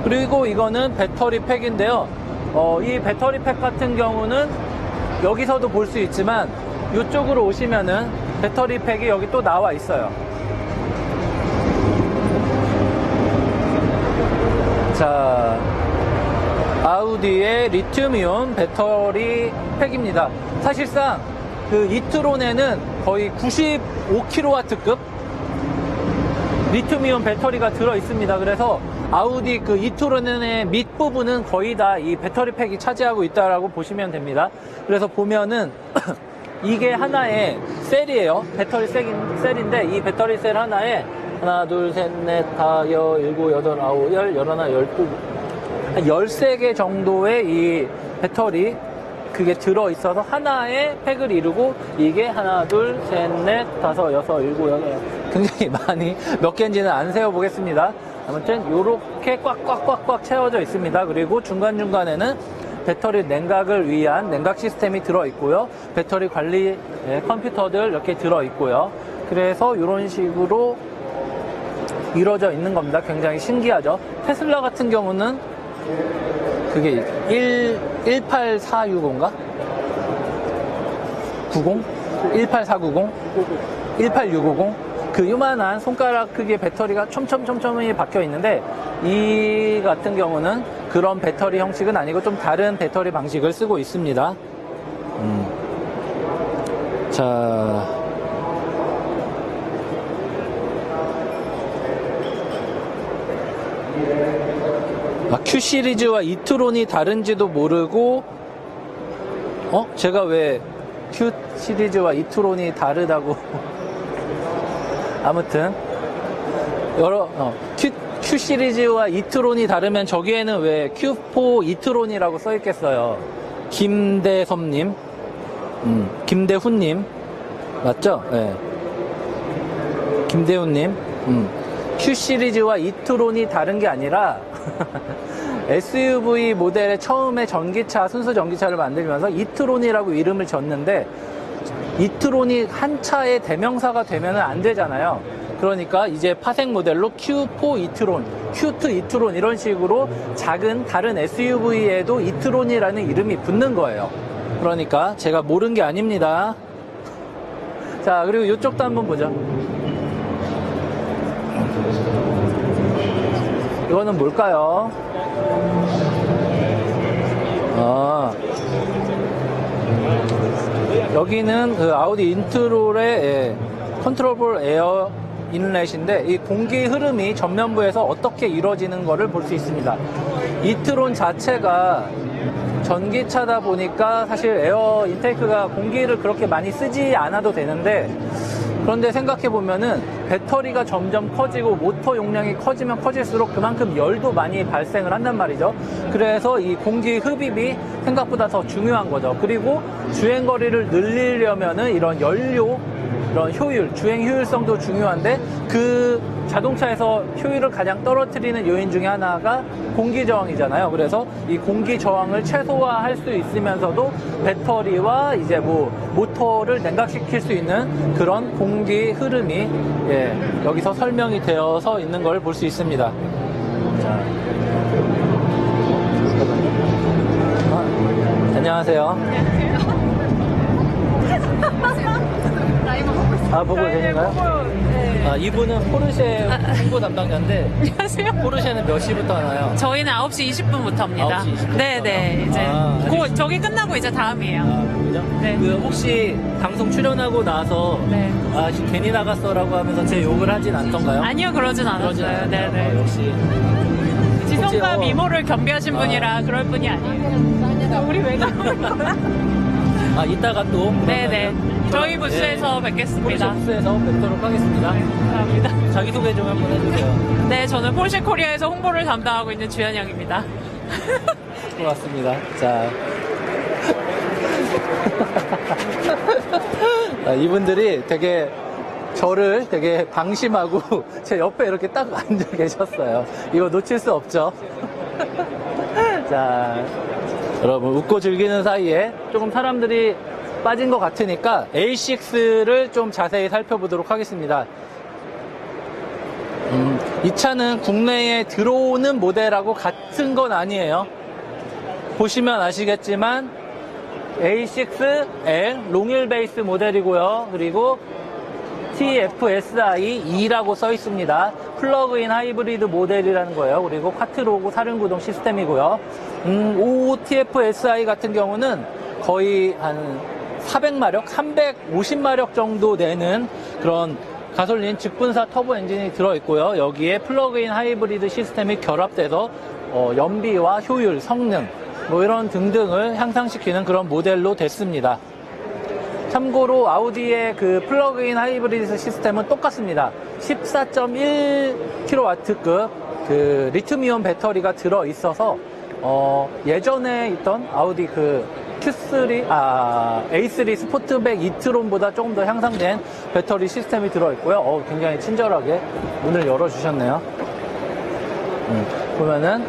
그리고 이거는 배터리 팩인데요. 이 배터리 팩 같은 경우는 여기서도 볼 수 있지만 이쪽으로 오시면은 배터리 팩이 여기 또 나와 있어요. 자, 아우디의 리튬이온 배터리 팩입니다. 사실상 그 이트론에는 거의 95kW급 리튬이온 배터리가 들어 있습니다. 그래서 아우디 그 이트론의 밑부분은 거의 다 이 배터리 팩이 차지하고 있다라고 보시면 됩니다. 그래서 보면은 이게 하나의 셀이에요. 배터리 셀인데 이 배터리 셀 하나에 하나, 둘, 셋, 넷, 다, 일곱, 여덟, 아홉, 열, 열하나, 열두, 한 13개 정도의 이 배터리 그게 들어있어서 하나의 팩을 이루고 이게 하나, 둘, 셋, 넷, 다섯, 여섯, 일곱, 여덟 굉장히 많이 몇 개인지는 안 세어보겠습니다. 아무튼 요렇게 꽉꽉꽉꽉 채워져 있습니다. 그리고 중간중간에는 배터리 냉각을 위한 냉각 시스템이 들어있고요. 배터리 관리 컴퓨터들 이렇게 들어있고요. 그래서 이런 식으로 이루어져 있는 겁니다. 굉장히 신기하죠. 테슬라 같은 경우는 그게 18460인가? 90? 18490? 18650? 그 요만한 손가락 크기의 배터리가 촘촘촘촘히 박혀 있는데 이 같은 경우는 그런 배터리 형식은 아니고 좀 다른 배터리 방식을 쓰고 있습니다. 자, Q 시리즈와 이트론이 다른지도 모르고 제가 왜 Q 시리즈와 이트론이 다르다고 아무튼 Q 시리즈와 이트론이 다르면 저기에는 왜 Q4 이트론이라고 써 있겠어요. 김대섭님, 김대훈님 맞죠? 네. 김대훈님. Q 시리즈와 이트론이 다른 게 아니라 SUV 모델에 처음에 전기차, 순수 전기차를 만들면서 이트론이라고 이름을 졌는데 이트론이 한 차의 대명사가 되면 안 되잖아요. 그러니까 이제 파생 모델로 Q4 이트론, Q2 이트론 이런 식으로 작은 다른 SUV에도 이트론이라는 이름이 붙는 거예요. 그러니까 제가 모른 게 아닙니다. 자, 그리고 이쪽도 한번 보죠. 이거는 뭘까요? 여기는 그 아우디 인트롤의 컨트롤볼 에어 인렛인데 이 공기 흐름이 전면부에서 어떻게 이루어지는 것을 볼 수 있습니다. 이트론 자체가 전기차다 보니까 사실 에어 인테이크가 공기를 그렇게 많이 쓰지 않아도 되는데 그런데 생각해보면은 배터리가 점점 커지고 모터 용량이 커지면 커질수록 그만큼 열도 많이 발생을 한단 말이죠. 그래서 이 공기 흡입이 생각보다 더 중요한 거죠. 그리고 주행거리를 늘리려면은 이런 연료, 이런 효율, 주행 효율성도 중요한데 그 자동차에서 효율을 가장 떨어뜨리는 요인 중에 하나가 공기 저항이잖아요. 그래서 이 공기 저항을 최소화할 수 있으면서도 배터리와 이제 뭐 모터를 냉각시킬 수 있는 그런 공기 흐름이 여기서 설명이 되어서 있는 걸 볼 수 있습니다. 자. 안녕하세요. 라이브 보고 있어요. 보고 계신가요? 네. 아, 이분은 포르쉐 홍보 담당자인데 안녕하세요. 포르쉐는 몇 시부터 하나요? 저희는 9시 20분부터입니다. 9시 20분 부터? 네네. 이제 알겠습니다. 저기 끝나고 이제 다음이에요. 그죠? 네. 그 혹시 방송 출연하고 나서 네. 아 괜히 나갔어라고 하면서 제 욕을 하진 않던가요? 아니요, 그러진 그러진 않았어요. 않았나요? 네네. 역시 지성과 혹시, 미모를 겸비하신 분이라 그럴 분이 아니에요. 우리 왜 나오는 거야? 아 이따가 또 네네. 그러면은 저희 예, 부스에서 포르쉐 뵙겠습니다. 부스에서 뵙도록 하겠습니다. 감사합니다. 자기소개 좀 한번 해주세요. 네, 저는 포르쉐 코리아에서 홍보를 담당하고 있는 주현영입니다. 고맙습니다. 자. 아, 이분들이 되게 저를 되게 방심하고 제 옆에 이렇게 딱 앉아 계셨어요. 이거 놓칠 수 없죠. 자, 여러분 웃고 즐기는 사이에 조금 사람들이 빠진 것 같으니까 A6를 좀 자세히 살펴보도록 하겠습니다. 이 차는 국내에 들어오는 모델하고 같은 건 아니에요. 보시면 아시겠지만 A6L 롱휠 베이스 모델이고요. 그리고 TFSI-E라고 써 있습니다. 플러그인 하이브리드 모델이라는 거예요. 그리고 쿼트로고 사륜구동 시스템이고요. TFSI 같은 경우는 거의 한 400마력, 350마력 정도 되는 그런 가솔린 직분사 터보 엔진이 들어있고요. 여기에 플러그인 하이브리드 시스템이 결합돼서 연비와 효율, 성능 뭐 이런 등등을 향상시키는 그런 모델로 됐습니다. 참고로 아우디의 그 플러그인 하이브리드 시스템은 똑같습니다. 14.1kW급 그 리튬이온 배터리가 들어 있어서 예전에 있던 아우디 그 A3 스포트백 이트론보다 조금 더 향상된 배터리 시스템이 들어 있고요. 굉장히 친절하게 문을 열어주셨네요. 보면은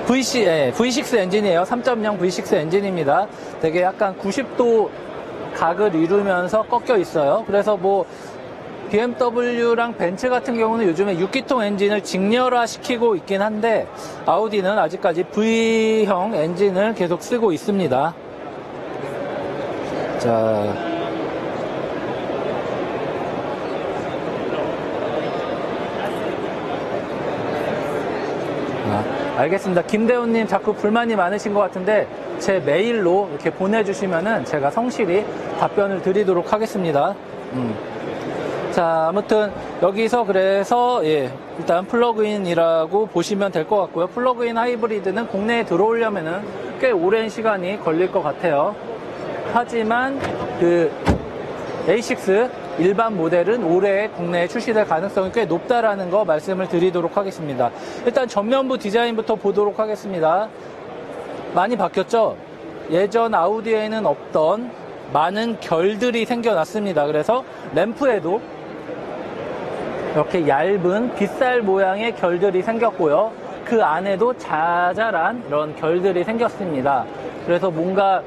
V6 엔진이에요. 3.0 V6 엔진입니다. 되게 약간 90도 각을 이루면서 꺾여 있어요. 그래서 뭐 BMW랑 벤츠 같은 경우는 요즘에 6기통 엔진을 직렬화시키고 있긴 한데 아우디는 아직까지 V형 엔진을 계속 쓰고 있습니다. 자, 알겠습니다. 김대훈님 자꾸 불만이 많으신 것 같은데 제 메일로 이렇게 보내주시면은 제가 성실히 답변을 드리도록 하겠습니다. 자, 아무튼 여기서 그래서 일단 플러그인이라고 보시면 될 것 같고요. 플러그인 하이브리드는 국내에 들어오려면은 꽤 오랜 시간이 걸릴 것 같아요. 하지만 그 A6 일반 모델은 올해 국내에 출시될 가능성이 꽤 높다라는 거 말씀을 드리도록 하겠습니다. 일단 전면부 디자인부터 보도록 하겠습니다. 많이 바뀌었죠? 예전 아우디에는 없던 많은 결들이 생겨났습니다. 그래서 램프에도 이렇게 얇은 빗살 모양의 결들이 생겼고요. 그 안에도 자잘한 이런 결들이 생겼습니다. 그래서 뭔가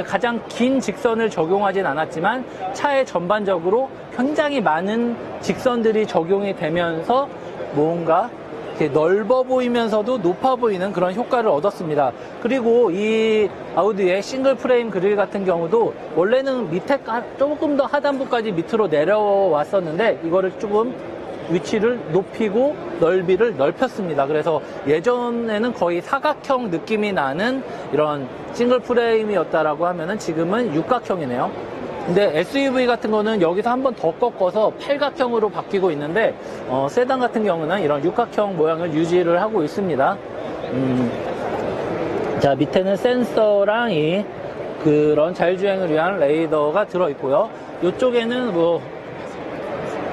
가장 긴 직선을 적용하진 않았지만 차에 전반적으로 굉장히 많은 직선들이 적용이 되면서 뭔가 이렇게 넓어 보이면서도 높아 보이는 그런 효과를 얻었습니다. 그리고 이 아우디의 싱글 프레임 그릴 같은 경우도 원래는 밑에 조금 더 하단부까지 밑으로 내려왔었는데 이거를 조금 위치를 높이고 넓이를 넓혔습니다. 그래서 예전에는 거의 사각형 느낌이 나는 이런 싱글 프레임이었다라고 하면은 지금은 육각형이네요. 근데 SUV 같은 거는 여기서 한 번 더 꺾어서 팔각형으로 바뀌고 있는데 세단 같은 경우는 이런 육각형 모양을 유지를 하고 있습니다. 자, 밑에는 센서랑 그런 자율주행을 위한 레이더가 들어있고요. 이쪽에는 뭐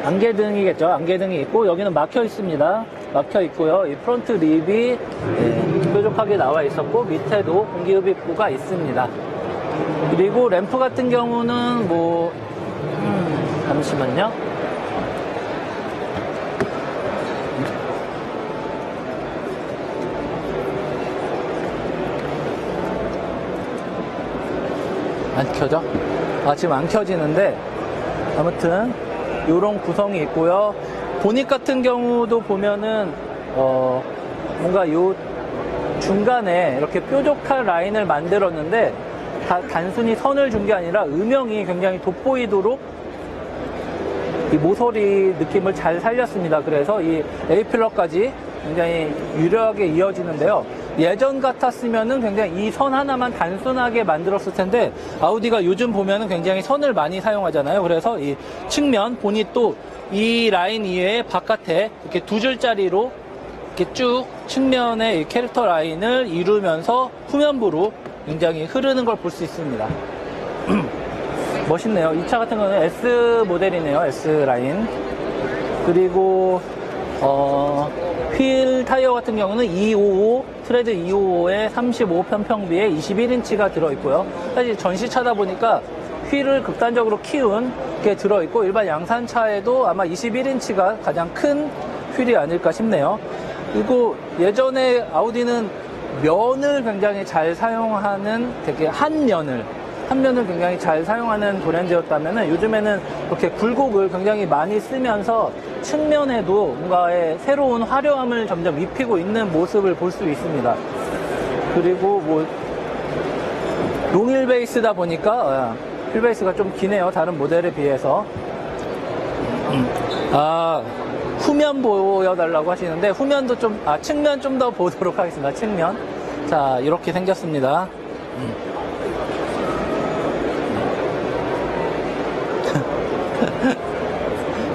안개등이겠죠. 안개등이 있고 여기는 막혀 있습니다. 막혀 있고요. 이 프론트 립이 뾰족하게 나와 있었고 밑에도 공기흡입구가 있습니다. 그리고 램프 같은 경우는 뭐 잠시만요. 안 켜져? 지금 안 켜지는데 아무튼 이런 구성이 있고요. 보닛 같은 경우도 보면은 뭔가 요 중간에 이렇게 뾰족한 라인을 만들었는데 단순히 선을 준 게 아니라 음영이 굉장히 돋보이도록 이 모서리 느낌을 잘 살렸습니다. 그래서 이 A필러까지 굉장히 유려하게 이어지는데요. 예전 같았으면은 굉장히 이 선 하나만 단순하게 만들었을 텐데 아우디가 요즘 보면은 굉장히 선을 많이 사용하잖아요. 그래서 이 측면 보닛도 이 라인 이외에 바깥에 이렇게 두 줄짜리로 이렇게 쭉 측면의 이 캐릭터 라인을 이루면서 후면부로 굉장히 흐르는 걸 볼 수 있습니다. 멋있네요. 이 차 같은 거는 S 모델이네요. S 라인. 그리고 휠 타이어 같은 경우는 255 트레드 255에 35 편평비에 21인치가 들어있고요. 사실 전시차다 보니까 휠을 극단적으로 키운 게 들어있고 일반 양산차에도 아마 21인치가 가장 큰 휠이 아닐까 싶네요. 그리고 예전에 아우디는 면을 굉장히 잘 사용하는 되게 한 면을 굉장히 잘 사용하는 브랜드였다면 요즘에는 이렇게 굴곡을 굉장히 많이 쓰면서 측면에도 뭔가의 새로운 화려함을 점점 입히고 있는 모습을 볼 수 있습니다. 그리고 뭐 롱힐 베이스다 보니까 휠 베이스가 좀 기네요. 다른 모델에 비해서. 후면 보여달라고 하시는데 후면도 좀 측면 좀 더 보도록 하겠습니다. 측면. 자, 이렇게 생겼습니다.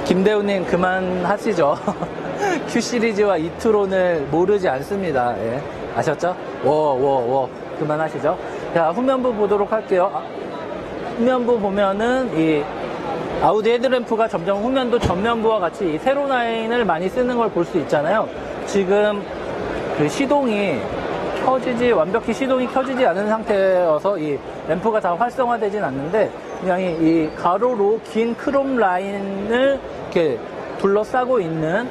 김대우님 그만하시죠. Q 시리즈와 이트론을 모르지 않습니다. 예. 아셨죠? 그만하시죠. 자, 후면부 보도록 할게요. 후면부 보면은 이 아우디 헤드램프가 점점 후면도 전면부와 같이 이 세로 라인을 많이 쓰는 걸 볼 수 있잖아요. 지금 그 시동이 완벽히 시동이 켜지지 않은 상태여서 이 램프가 다 활성화되진 않는데 그냥 이 가로로 긴 크롬 라인을 이렇게 둘러싸고 있는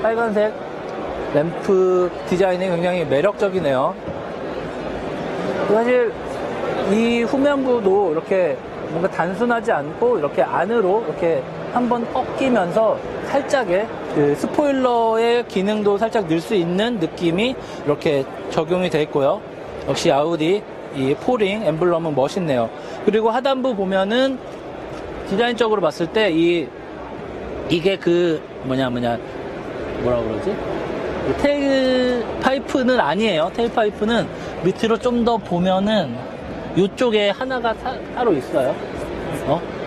빨간색 램프 디자인이 굉장히 매력적이네요. 사실 이 후면부도 이렇게 뭔가 단순하지 않고 이렇게 안으로 이렇게 한번 꺾이면서 살짝의 그 스포일러의 기능도 살짝 늘 수 있는 느낌이 이렇게 적용이 되어 있고요. 역시 아우디 이 포링 엠블럼은 멋있네요. 그리고 하단부 보면은 디자인적으로 봤을 때 이게 그 뭐라 그러지? 테일 파이프는 아니에요. 테일 파이프는 밑으로 좀 더 보면은 이쪽에 하나가 따로 있어요.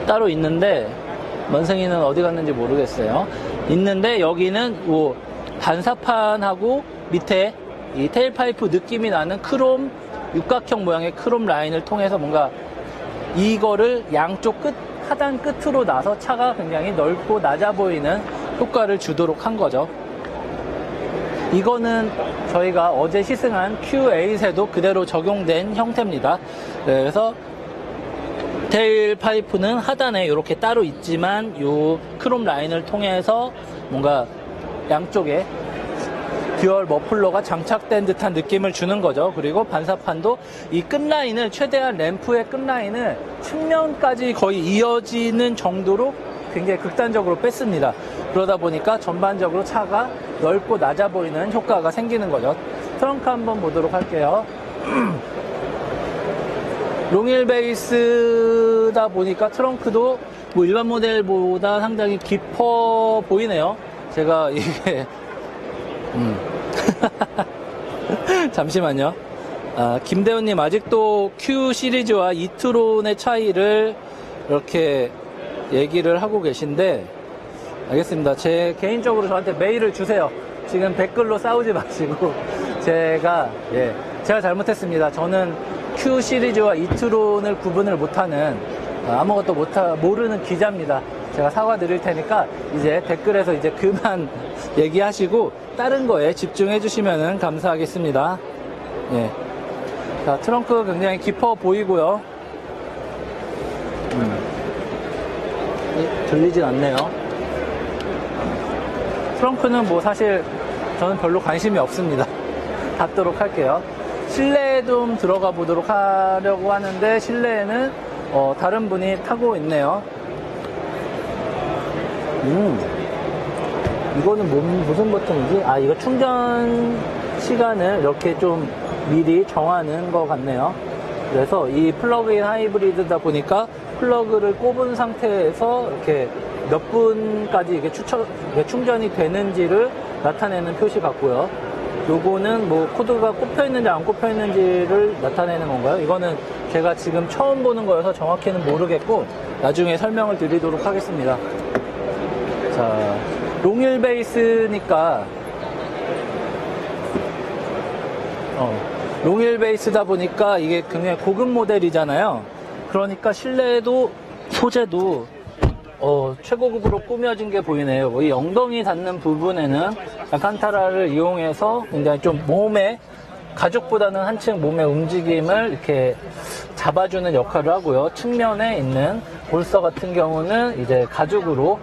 따로 있는데 먼생이는 어디 갔는지 모르겠어요. 있는데 여기는 뭐 반사판하고 밑에 이 테일 파이프 느낌이 나는 크롬 육각형 모양의 크롬 라인을 통해서 뭔가 이거를 양쪽 하단 끝으로 나서 차가 굉장히 넓고 낮아 보이는 효과를 주도록 한 거죠. 이거는 저희가 어제 시승한 Q8에도 그대로 적용된 형태입니다. 그래서 테일 파이프는 하단에 이렇게 따로 있지만 이 크롬 라인을 통해서 뭔가 양쪽에 듀얼 머플러가 장착된 듯한 느낌을 주는 거죠. 그리고 반사판도 이 끝라인을 최대한 램프의 끝라인을 측면까지 거의 이어지는 정도로 굉장히 극단적으로 뺐습니다. 그러다 보니까 전반적으로 차가 넓고 낮아 보이는 효과가 생기는 거죠. 트렁크 한번 보도록 할게요. 롱힐 베이스다 보니까 트렁크도 뭐 일반 모델보다 상당히 깊어 보이네요. 제가 이게 잠시만요. 김대훈님 아직도 Q 시리즈와 이트론의 차이를 이렇게 얘기를 하고 계신데 알겠습니다. 제 개인적으로 저한테 메일을 주세요. 지금 댓글로 싸우지 마시고 제가 잘못했습니다. 저는 Q 시리즈와 이트론을 구분을 못하는 아무것도 모르는 기자입니다. 제가 사과드릴 테니까 이제 댓글에서 이제 그만 얘기하시고 다른 거에 집중해 주시면 감사하겠습니다. 예. 자, 트렁크 굉장히 깊어 보이고요. 들리진 않네요. 트렁크는 뭐 사실 저는 별로 관심이 없습니다. 닫도록 할게요. 실내에 좀 들어가 보도록 하려고 하는데 실내에는 다른 분이 타고 있네요. 이거는 무슨 버튼이지? 이거 충전 시간을 이렇게 좀 미리 정하는 것 같네요. 그래서 이 플러그인 하이브리드다 보니까 플러그를 꼽은 상태에서 이렇게 몇 분까지 이게 충전이 되는지를 나타내는 표시 같고요. 요거는 뭐 코드가 꼽혀 있는지 안 꼽혀 있는지를 나타내는 건가요? 이거는 제가 지금 처음 보는 거여서 정확히는 모르겠고 나중에 설명을 드리도록 하겠습니다. 자, 롱일 베이스니까 롱일 베이스다 보니까 이게 굉장히 고급 모델이잖아요. 그러니까 실내에도 소재도 최고급으로 꾸며진 게 보이네요. 이 엉덩이 닿는 부분에는 알칸타라를 이용해서 굉장히 좀 몸에, 가죽보다는 한층 몸의 움직임을 이렇게 잡아주는 역할을 하고요. 측면에 있는 볼서 같은 경우는 이제 가죽으로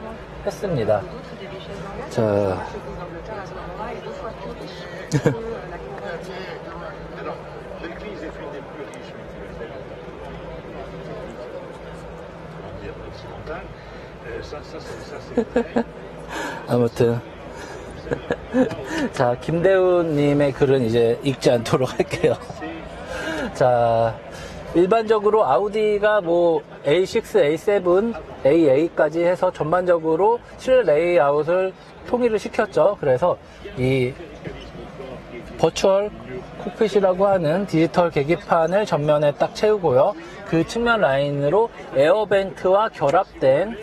했습니다. 자. 아무튼 자, 김대훈님의 글은 이제 읽지 않도록 할게요. 자, 일반적으로 아우디가 뭐 A6, A7, AA 까지 해서 전반적으로 실내 레이아웃을 통일을 시켰죠. 그래서 이 버추얼 콕핏이라고 하는 디지털 계기판을 전면에 딱 채우고요. 그 측면 라인으로 에어벤트와 결합된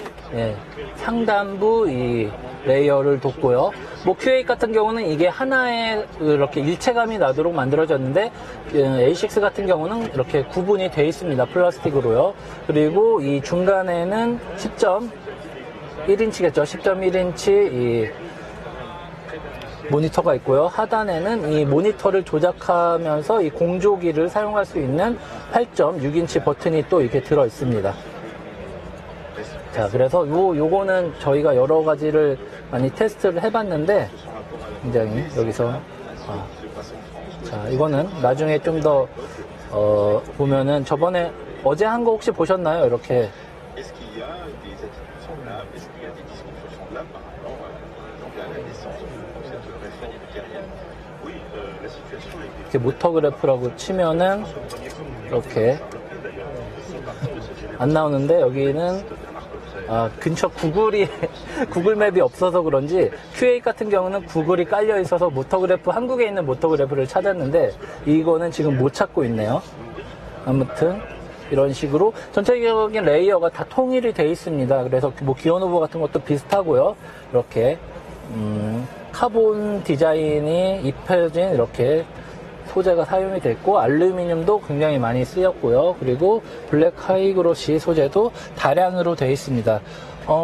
상단부 이 레이어를 뒀고요. 뭐 Q8 같은 경우는 이게 하나에 이렇게 일체감이 나도록 만들어졌는데 A6 같은 경우는 이렇게 구분이 되어 있습니다. 플라스틱으로요. 그리고 이 중간에는 10.1인치겠죠. 10.1인치 이 모니터가 있고요. 하단에는 이 모니터를 조작하면서 이 공조기를 사용할 수 있는 8.6인치 버튼이 또 이렇게 들어 있습니다. 자, 그래서 요거는 저희가 여러 가지를 많이 테스트를 해봤는데 굉장히 여기서 자, 이거는 나중에 좀 더 보면은 저번에 어제 한 거 혹시 보셨나요? 이렇게 모터 그래프라고 치면은 이렇게 안 나오는데 여기는 근처 구글 맵이 없어서 그런지 Q8 같은 경우는 구글이 깔려 있어서 모터 그래프, 한국에 있는 모터 그래프를 찾았는데 이거는 지금 못 찾고 있네요. 아무튼 이런 식으로 전체적인 레이어가 다 통일이 되어 있습니다. 그래서 뭐 기어노브 같은 것도 비슷하고요. 이렇게 카본 디자인이 입혀진 이렇게 소재가 사용이 됐고 알루미늄도 굉장히 많이 쓰였고요. 그리고 블랙 하이그로시 소재도 다량으로 되어 있습니다.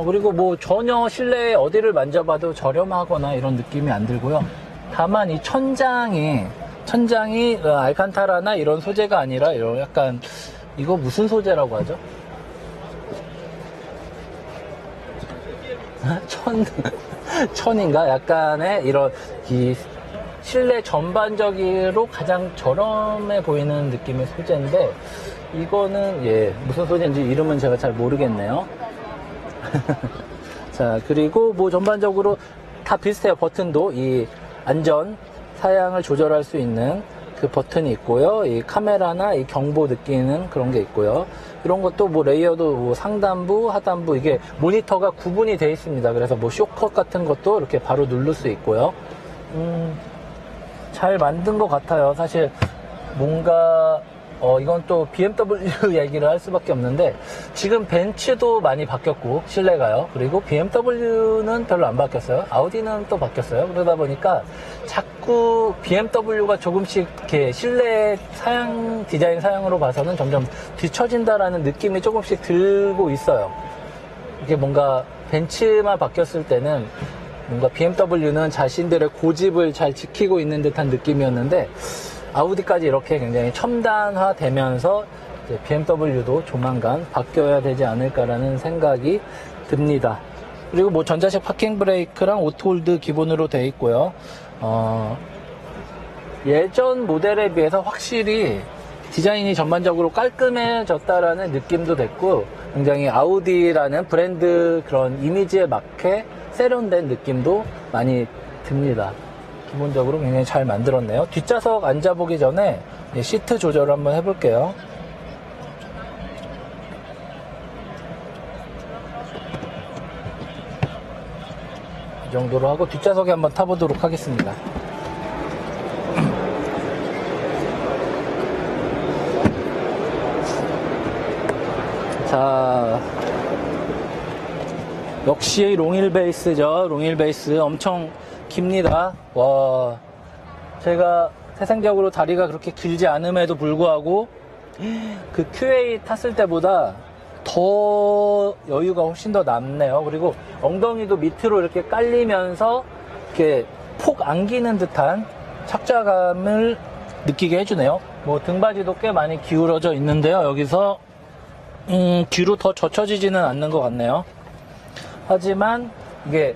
그리고 뭐 전혀 실내에 어디를 만져봐도 저렴하거나 이런 느낌이 안 들고요. 다만 이 천장이 알칸타라나 이런 소재가 아니라 이런 약간 이거 무슨 소재라고 하죠? 천인가? 약간의 이런 이 실내 전반적으로 가장 저렴해 보이는 느낌의 소재인데 이거는 무슨 소재인지 이름은 제가 잘 모르겠네요. 자, 그리고 뭐 전반적으로 다 비슷해요. 버튼도 이 안전 사양을 조절할 수 있는 그 버튼이 있고요. 이 카메라나 이 경보 느끼는 그런 게 있고요. 이런 것도 뭐 레이어도 뭐 상단부, 하단부 이게 모니터가 구분이 되어 있습니다. 그래서 뭐 쇼컷 같은 것도 이렇게 바로 누를 수 있고요. 잘 만든 것 같아요. 사실 뭔가 이건 또 BMW 얘기를 할 수밖에 없는데 지금 벤츠도 많이 바뀌었고 실내가요. 그리고 BMW는 별로 안 바뀌었어요. 아우디는 또 바뀌었어요. 그러다 보니까 자꾸 BMW가 조금씩 이렇게 실내 사양 디자인 사양으로 봐서는 점점 뒤처진다라는 느낌이 조금씩 들고 있어요. 이게 뭔가 벤츠만 바뀌었을 때는 뭔가 BMW는 자신들의 고집을 잘 지키고 있는 듯한 느낌이었는데 아우디까지 이렇게 굉장히 첨단화되면서 이제 BMW도 조만간 바뀌어야 되지 않을까라는 생각이 듭니다. 그리고 뭐 전자식 파킹 브레이크랑 오토홀드 기본으로 되어 있고요. 예전 모델에 비해서 확실히 디자인이 전반적으로 깔끔해졌다라는 느낌도 됐고 굉장히 아우디라는 브랜드 그런 이미지에 맞게 세련된 느낌도 많이 듭니다. 기본적으로 굉장히 잘 만들었네요. 뒷좌석 앉아보기 전에 시트 조절을 한번 해볼게요. 정도로 하고 뒷좌석에 한번 타보도록 하겠습니다. 자, 역시 롱힐 베이스죠. 롱힐 베이스 엄청 깁니다. 와, 제가 태생적으로 다리가 그렇게 길지 않음에도 불구하고 그 QA 탔을 때보다 더 여유가 훨씬 더 남네요. 그리고 엉덩이도 밑으로 이렇게 깔리면서 이렇게 폭 안기는 듯한 착자감을 느끼게 해주네요. 뭐 등받이도 꽤 많이 기울어져 있는데요. 여기서 뒤로 더 젖혀지지는 않는 것 같네요. 하지만 이게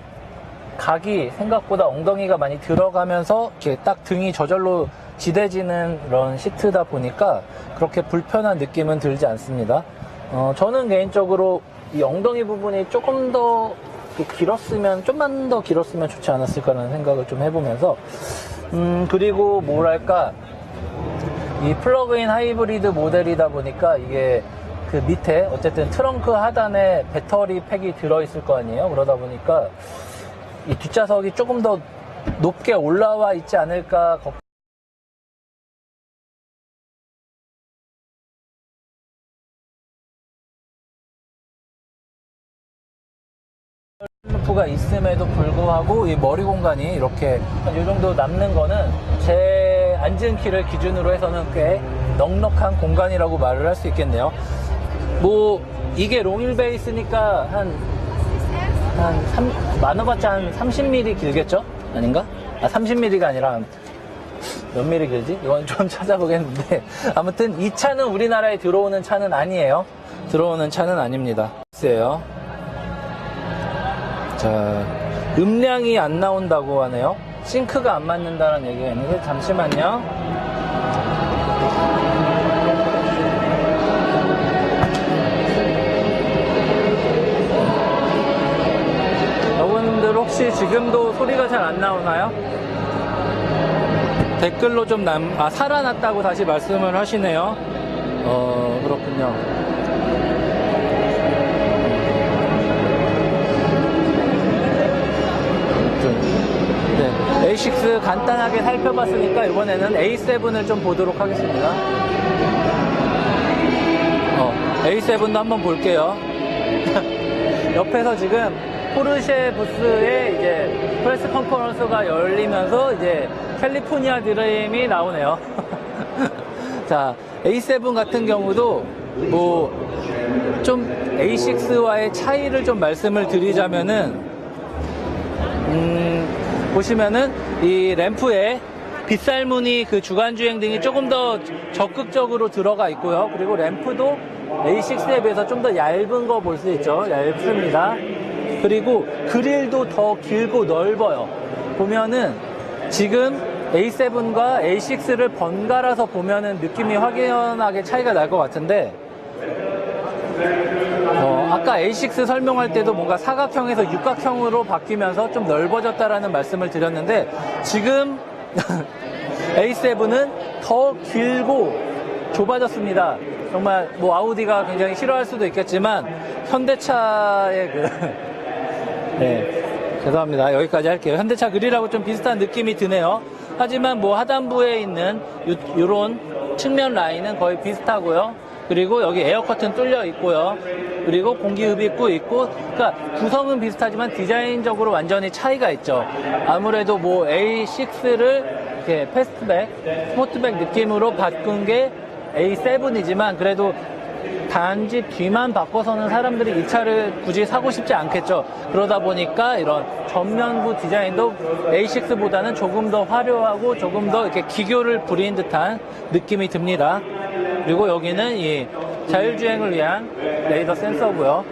각이 생각보다 엉덩이가 많이 들어가면서 이렇게 딱 등이 저절로 지대지는 그런 시트다 보니까 그렇게 불편한 느낌은 들지 않습니다. 저는 개인적으로 이 엉덩이 부분이 조금 더 길었으면, 좀만 더 길었으면 좋지 않았을까라는 생각을 좀 해보면서, 그리고 뭐랄까, 이 플러그인 하이브리드 모델이다 보니까 이게 그 밑에 어쨌든 트렁크 하단에 배터리 팩이 들어있을 거 아니에요. 그러다 보니까 이 뒷좌석이 조금 더 높게 올라와 있지 않을까 걱정. 루프가 있음에도 불구하고 이 머리 공간이 이렇게 이 정도 남는 거는 제 앉은 키를 기준으로 해서는 꽤 넉넉한 공간이라고 말을 할 수 있겠네요. 뭐 이게 롱힐 베이스니까 많아봤자 한 30mm 길겠죠? 아닌가? 30mm가 아니라 몇 mm 길지? 이건 좀 찾아보겠는데 아무튼 이 차는 우리나라에 들어오는 차는 아니에요. 들어오는 차는 아닙니다. 글쎄요. 자, 음량이 안 나온다고 하네요. 싱크가 안 맞는다는 얘기가 있는데 잠시만요. 여러분들 혹시 지금도 소리가 잘 안 나오나요? 댓글로 좀 살아났다고 다시 말씀을 하시네요. 그렇군요. 네, A6 간단하게 살펴봤으니까 이번에는 A7을 좀 보도록 하겠습니다. A7도 한번 볼게요. 옆에서 지금 포르쉐 부스에 이제 프레스 컨퍼런스가 열리면서 이제 캘리포니아 드림이 나오네요. 자, A7 같은 경우도 뭐 좀 A6와의 차이를 좀 말씀을 드리자면은 보시면은 이 램프에 빗살무늬 그 주간주행 등이 조금 더 적극적으로 들어가 있고요. 그리고 램프도 A6에 비해서 좀 더 얇은 거 볼 수 있죠. 얇습니다. 그리고 그릴도 더 길고 넓어요. 보면은 지금 A7과 A6를 번갈아서 보면은 느낌이 확연하게 차이가 날 것 같은데, 아까 A6 설명할 때도 뭔가 사각형에서 육각형으로 바뀌면서 좀 넓어졌다라는 말씀을 드렸는데, 지금 A7은 더 길고 좁아졌습니다. 정말 뭐 아우디가 굉장히 싫어할 수도 있겠지만 현대차의 네, 죄송합니다. 여기까지 할게요. 현대차 그릴하고 좀 비슷한 느낌이 드네요. 하지만 뭐 하단부에 있는 요런 측면 라인은 거의 비슷하고요. 그리고 여기 에어 커튼 뚫려 있고요. 그리고 공기 흡입구 있고, 그러니까 구성은 비슷하지만 디자인적으로 완전히 차이가 있죠. 아무래도 뭐 A6를 이렇게 패스트백, 스포트백 느낌으로 바꾼 게 A7이지만 그래도 단지 뒤만 바꿔서는 사람들이 이 차를 굳이 사고 싶지 않겠죠. 그러다 보니까 이런 전면부 디자인도 A6보다는 조금 더 화려하고 조금 더 이렇게 기교를 부린 듯한 느낌이 듭니다. 그리고 여기는 이 자율주행을 위한 레이더 센서고요.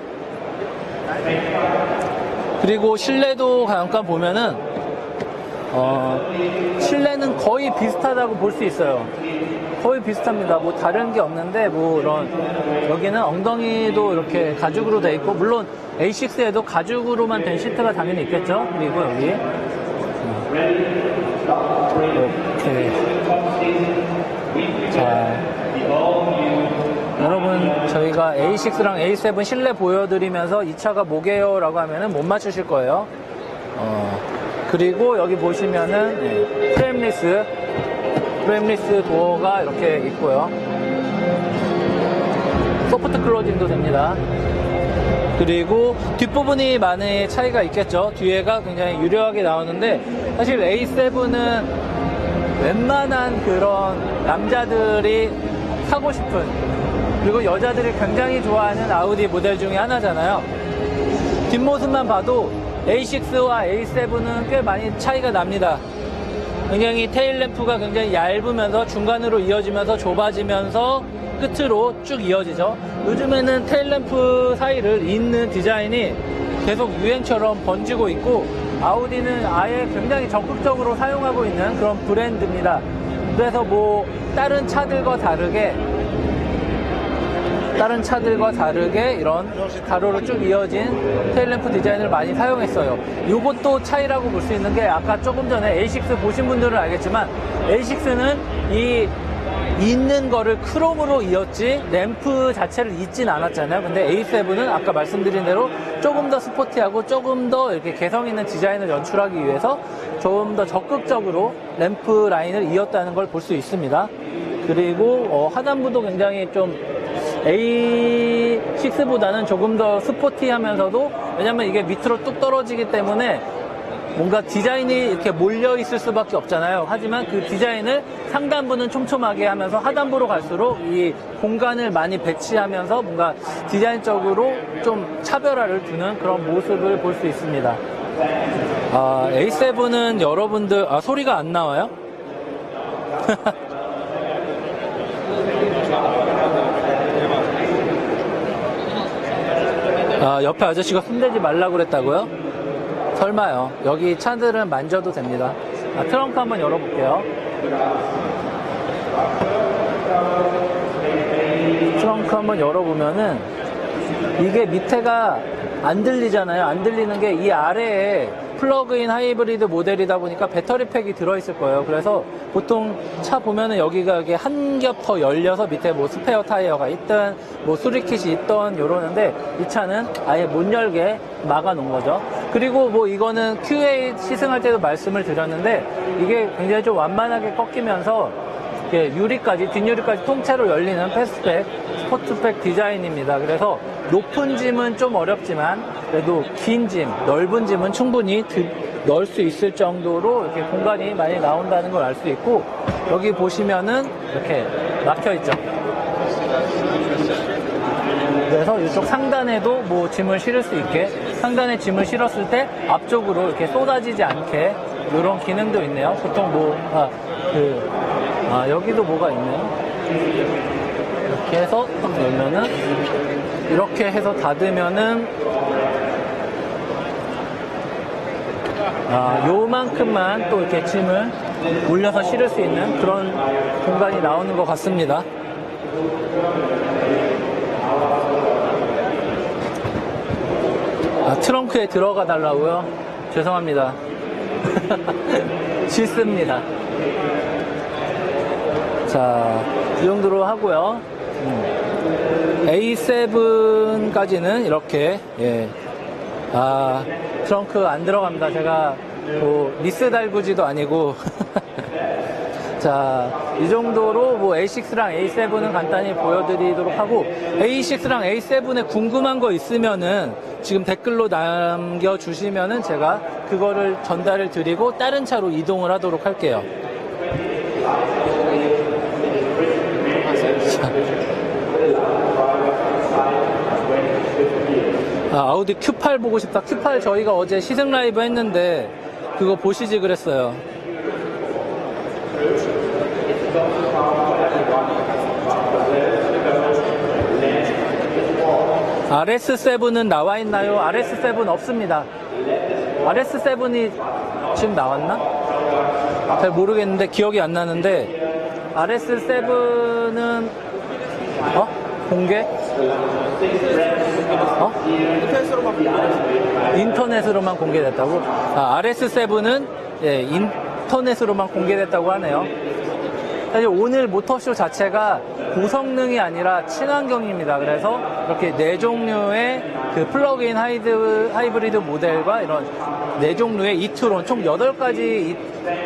그리고 실내도 잠깐 보면은 실내는 거의 비슷하다고 볼 수 있어요. 거의 비슷합니다. 뭐 다른 게 없는데 뭐 이런 여기는 엉덩이도 이렇게 가죽으로 돼 있고, 물론 A6에도 가죽으로만 된 시트가 당연히 있겠죠. 그리고 여기 이렇게 자, 여러분 저희가 A6랑 A7 실내 보여드리면서 이 차가 뭐게요? 라고 하면은 못 맞추실 거예요. 그리고 여기 보시면은 프레임리스 도어가 이렇게 있고요. 소프트 클로징도 됩니다. 그리고 뒷부분이 많이 차이가 있겠죠. 뒤에가 굉장히 유려하게 나오는데 사실 A7은 웬만한 그런 남자들이 사고 싶은, 그리고 여자들이 굉장히 좋아하는 아우디 모델 중에 하나잖아요. 뒷모습만 봐도 A6와 A7은 꽤 많이 차이가 납니다. 굉장히 테일램프가 굉장히 얇으면서 중간으로 이어지면서 좁아지면서 끝으로 쭉 이어지죠. 요즘에는 테일램프 사이를 잇는 디자인이 계속 유행처럼 번지고 있고, 아우디는 아예 굉장히 적극적으로 사용하고 있는 그런 브랜드입니다. 그래서 뭐 다른 차들과 다르게 이런 가로로 쭉 이어진 테일램프 디자인을 많이 사용했어요. 이것도 차이라고 볼 수 있는 게, 아까 조금 전에 A6 보신 분들은 알겠지만 A6는 이 있는 거를 크롬으로 이었지 램프 자체를 잇진 않았잖아요. 근데 A7은 아까 말씀드린 대로 조금 더 스포티하고 조금 더 이렇게 개성 있는 디자인을 연출하기 위해서 좀 더 적극적으로 램프 라인을 이었다는 걸 볼 수 있습니다. 그리고 하단부도 굉장히 좀 A6보다는 조금 더 스포티하면서도, 왜냐면 이게 밑으로 뚝 떨어지기 때문에 뭔가 디자인이 이렇게 몰려 있을 수밖에 없잖아요. 하지만 그 디자인을 상단부는 촘촘하게 하면서 하단부로 갈수록 이 공간을 많이 배치하면서 뭔가 디자인적으로 좀 차별화를 두는 그런 모습을 볼 수 있습니다. A7은 여러분들, 소리가 안 나와요? 옆에 아저씨가 손대지 말라고 그랬다고요? 설마요. 여기 차들은 만져도 됩니다. 트렁크 한번 열어볼게요. 트렁크 한번 열어보면은 이게 밑에가 안 들리잖아요. 안 들리는 게 이 아래에 플러그인 하이브리드 모델이다 보니까 배터리 팩이 들어있을 거예요. 그래서 보통 차 보면은 여기가 이게 한 겹 더 열려서 밑에 뭐 스페어 타이어가 있든 뭐 수리킷이 있던 요러는데, 이 차는 아예 못 열게 막아 놓은 거죠. 그리고 뭐 이거는 QA 시승할 때도 말씀을 드렸는데, 이게 굉장히 좀 완만하게 꺾이면서 유리까지, 뒷유리까지 통째로 열리는 패스트백, 스포츠백 디자인입니다. 그래서 높은 짐은 좀 어렵지만 그래도 긴 짐, 넓은 짐은 충분히 넣을 수 있을 정도로 이렇게 공간이 많이 나온다는 걸 알 수 있고, 여기 보시면은 이렇게 막혀 있죠. 그래서 이쪽 상단에도 뭐 짐을 실을 수 있게, 상단에 짐을 실었을 때 앞쪽으로 이렇게 쏟아지지 않게 이런 기능도 있네요. 보통 뭐 여기도 뭐가 있네요. 이렇게 해서 딱 열면은, 이렇게 해서 닫으면은 요만큼만 또 이렇게 짐을 올려서 실을 수 있는 그런 공간이 나오는 것 같습니다. 트렁크에 들어가 달라고요? 죄송합니다. 싫습니다. 자, 이 정도로 하고요. A7까지는 이렇게, 트렁크 안 들어갑니다. 제가 뭐 리스 달구지도 아니고. 자, 이 정도로 뭐 A6랑 A7은 간단히 보여드리도록 하고, A6랑 A7에 궁금한 거 있으면은 지금 댓글로 남겨주시면은 제가 그거를 전달을 드리고 다른 차로 이동을 하도록 할게요. 아우디 Q8 보고 싶다. Q8 저희가 어제 시승 라이브 했는데 그거 보시지 그랬어요. RS7은 나와 있나요? RS7 없습니다. RS7이 지금 나왔나? 잘 모르겠는데, 기억이 안 나는데, RS7은 공개? 인터넷으로만 공개됐다고? RS7은 인터넷으로만 공개됐다고 하네요. 사실 오늘 모터쇼 자체가 고성능이 아니라 친환경입니다. 그래서 이렇게 4종류의 그 플러그인 하이브리드 모델과 이런 4종류의 이트론 총 8가지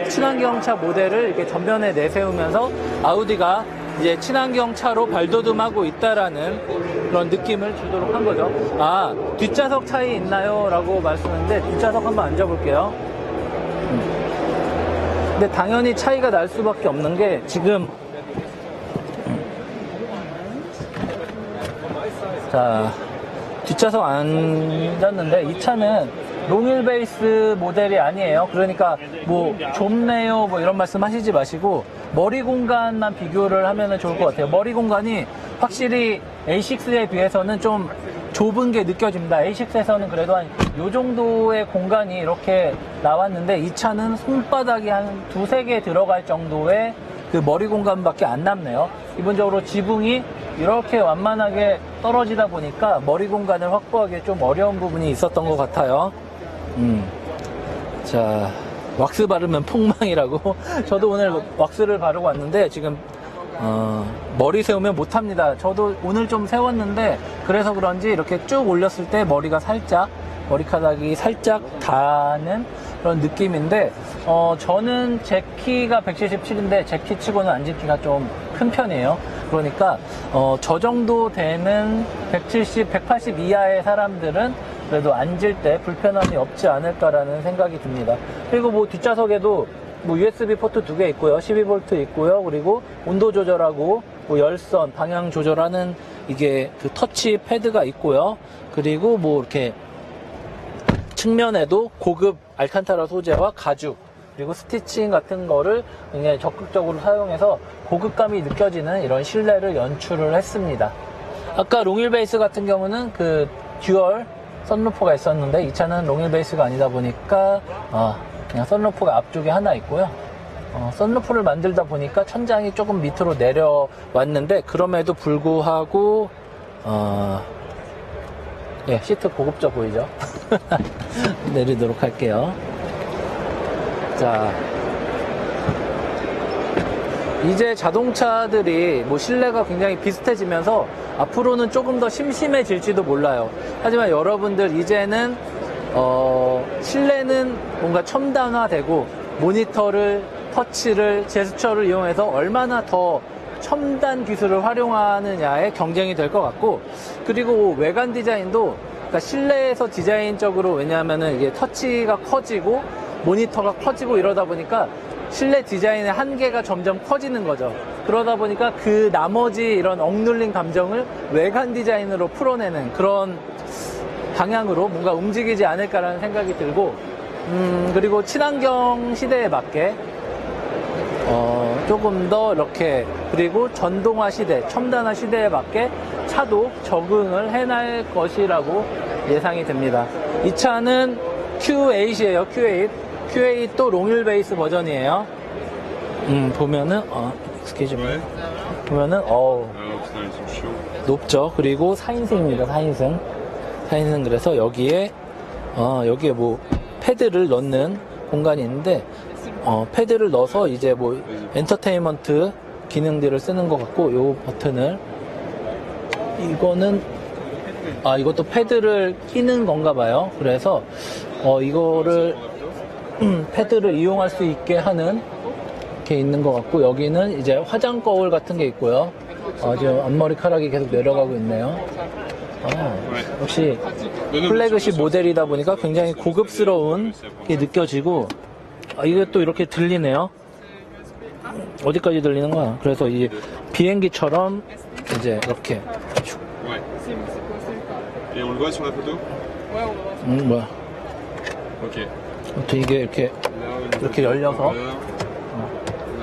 친환경차 모델을 이렇게 전면에 내세우면서 아우디가 이제 친환경 차로 발돋움하고 있다라는 그런 느낌을 주도록 한 거죠. 아, 뒷좌석 차이 있나요? 라고 말씀했는데 뒷좌석 한번 앉아볼게요. 근데 당연히 차이가 날 수밖에 없는 게 지금 자, 뒷좌석 앉았는데 이 차는 롱휠 베이스 모델이 아니에요. 그러니까 뭐 좁네요 뭐 이런 말씀 하시지 마시고 머리 공간만 비교를 하면 좋을 것 같아요. 머리 공간이 확실히 A6에 비해서는 좀 좁은 게 느껴집니다. A6에서는 그래도 한 요 정도의 공간이 이렇게 나왔는데 이 차는 손바닥이 한 2-3개 들어갈 정도의 그 머리 공간밖에 안 남네요. 기본적으로 지붕이 이렇게 완만하게 떨어지다 보니까 머리 공간을 확보하기 좀 어려운 부분이 있었던 것 같아요. 자, 왁스 바르면 폭망이라고. 저도 오늘 왁스를 바르고 왔는데 지금 머리 세우면 못합니다. 저도 오늘 좀 세웠는데 그래서 그런지 이렇게 쭉 올렸을 때 머리카락이 살짝 닿는 그런 느낌인데 저는 제 키가 177인데 제 키 치고는 앉은 키가 좀 큰 편이에요. 그러니까 저 정도 되는 170, 180 이하의 사람들은 그래도 앉을 때 불편함이 없지 않을까라는 생각이 듭니다. 그리고 뭐 뒷좌석에도 뭐 USB 포트 2개 있고요. 12V 있고요. 그리고 온도 조절하고 뭐 열선, 방향 조절하는 이게 그 터치 패드가 있고요. 그리고 뭐 이렇게 측면에도 고급 알칸타라 소재와 가죽 그리고 스티칭 같은 거를 굉장히 적극적으로 사용해서 고급감이 느껴지는 이런 실내를 연출을 했습니다. 아까 롱휠 베이스 같은 경우는 그 듀얼 선루프가 있었는데 이 차는 롱휠 베이스가 아니다 보니까 그냥 선루프가 앞쪽에 하나 있고요. 선루프를 만들다 보니까 천장이 조금 밑으로 내려왔는데 그럼에도 불구하고 예, 시트 고급져 보이죠? 내리도록 할게요. 자, 이제 자동차들이 뭐 실내가 굉장히 비슷해지면서 앞으로는 조금 더 심심해질지도 몰라요. 하지만 여러분들 이제는 실내는 뭔가 첨단화되고 모니터를, 터치를, 제스처를 이용해서 얼마나 더 첨단 기술을 활용하느냐의 경쟁이 될 것 같고, 그리고 외관 디자인도 그러니까 실내에서 디자인적으로 왜냐하면은 이게 터치가 커지고 모니터가 커지고 이러다 보니까 실내 디자인의 한계가 점점 커지는 거죠. 그러다 보니까 그 나머지 이런 억눌린 감정을 외관 디자인으로 풀어내는 그런 방향으로 뭔가 움직이지 않을까라는 생각이 들고, 그리고 친환경 시대에 맞게 조금 더 이렇게, 그리고 전동화 시대, 첨단화 시대에 맞게 차도 적응을 해낼 것이라고 예상이 됩니다. 이 차는 Q8이에요. Q8도 롱휠 베이스 버전이에요. 보면은 스케줄만 보면은 높죠. 그리고 4인승입니다. 4인승. 그래서 여기에 뭐 패드를 넣는 공간이 있는데 패드를 넣어서 이제 뭐 엔터테인먼트 기능들을 쓰는 것 같고, 요 버튼을 이것도 패드를 끼는 건가 봐요. 그래서 이거를 패드를 이용할 수 있게 하는 게 있는 것 같고, 여기는 이제 화장 거울 같은 게 있고요. 지금 앞머리카락이 계속 내려가고 있네요. 역시 플래그십 모델이다 보니까 굉장히 고급스러운 게 느껴지고, 이게 또 이렇게 들리네요. 어디까지 들리는 거야? 그래서 이 비행기처럼 이제 이렇게 Et on le voit sur la photo? 뭐야? Ok. 아무튼 이게 이렇게 열려서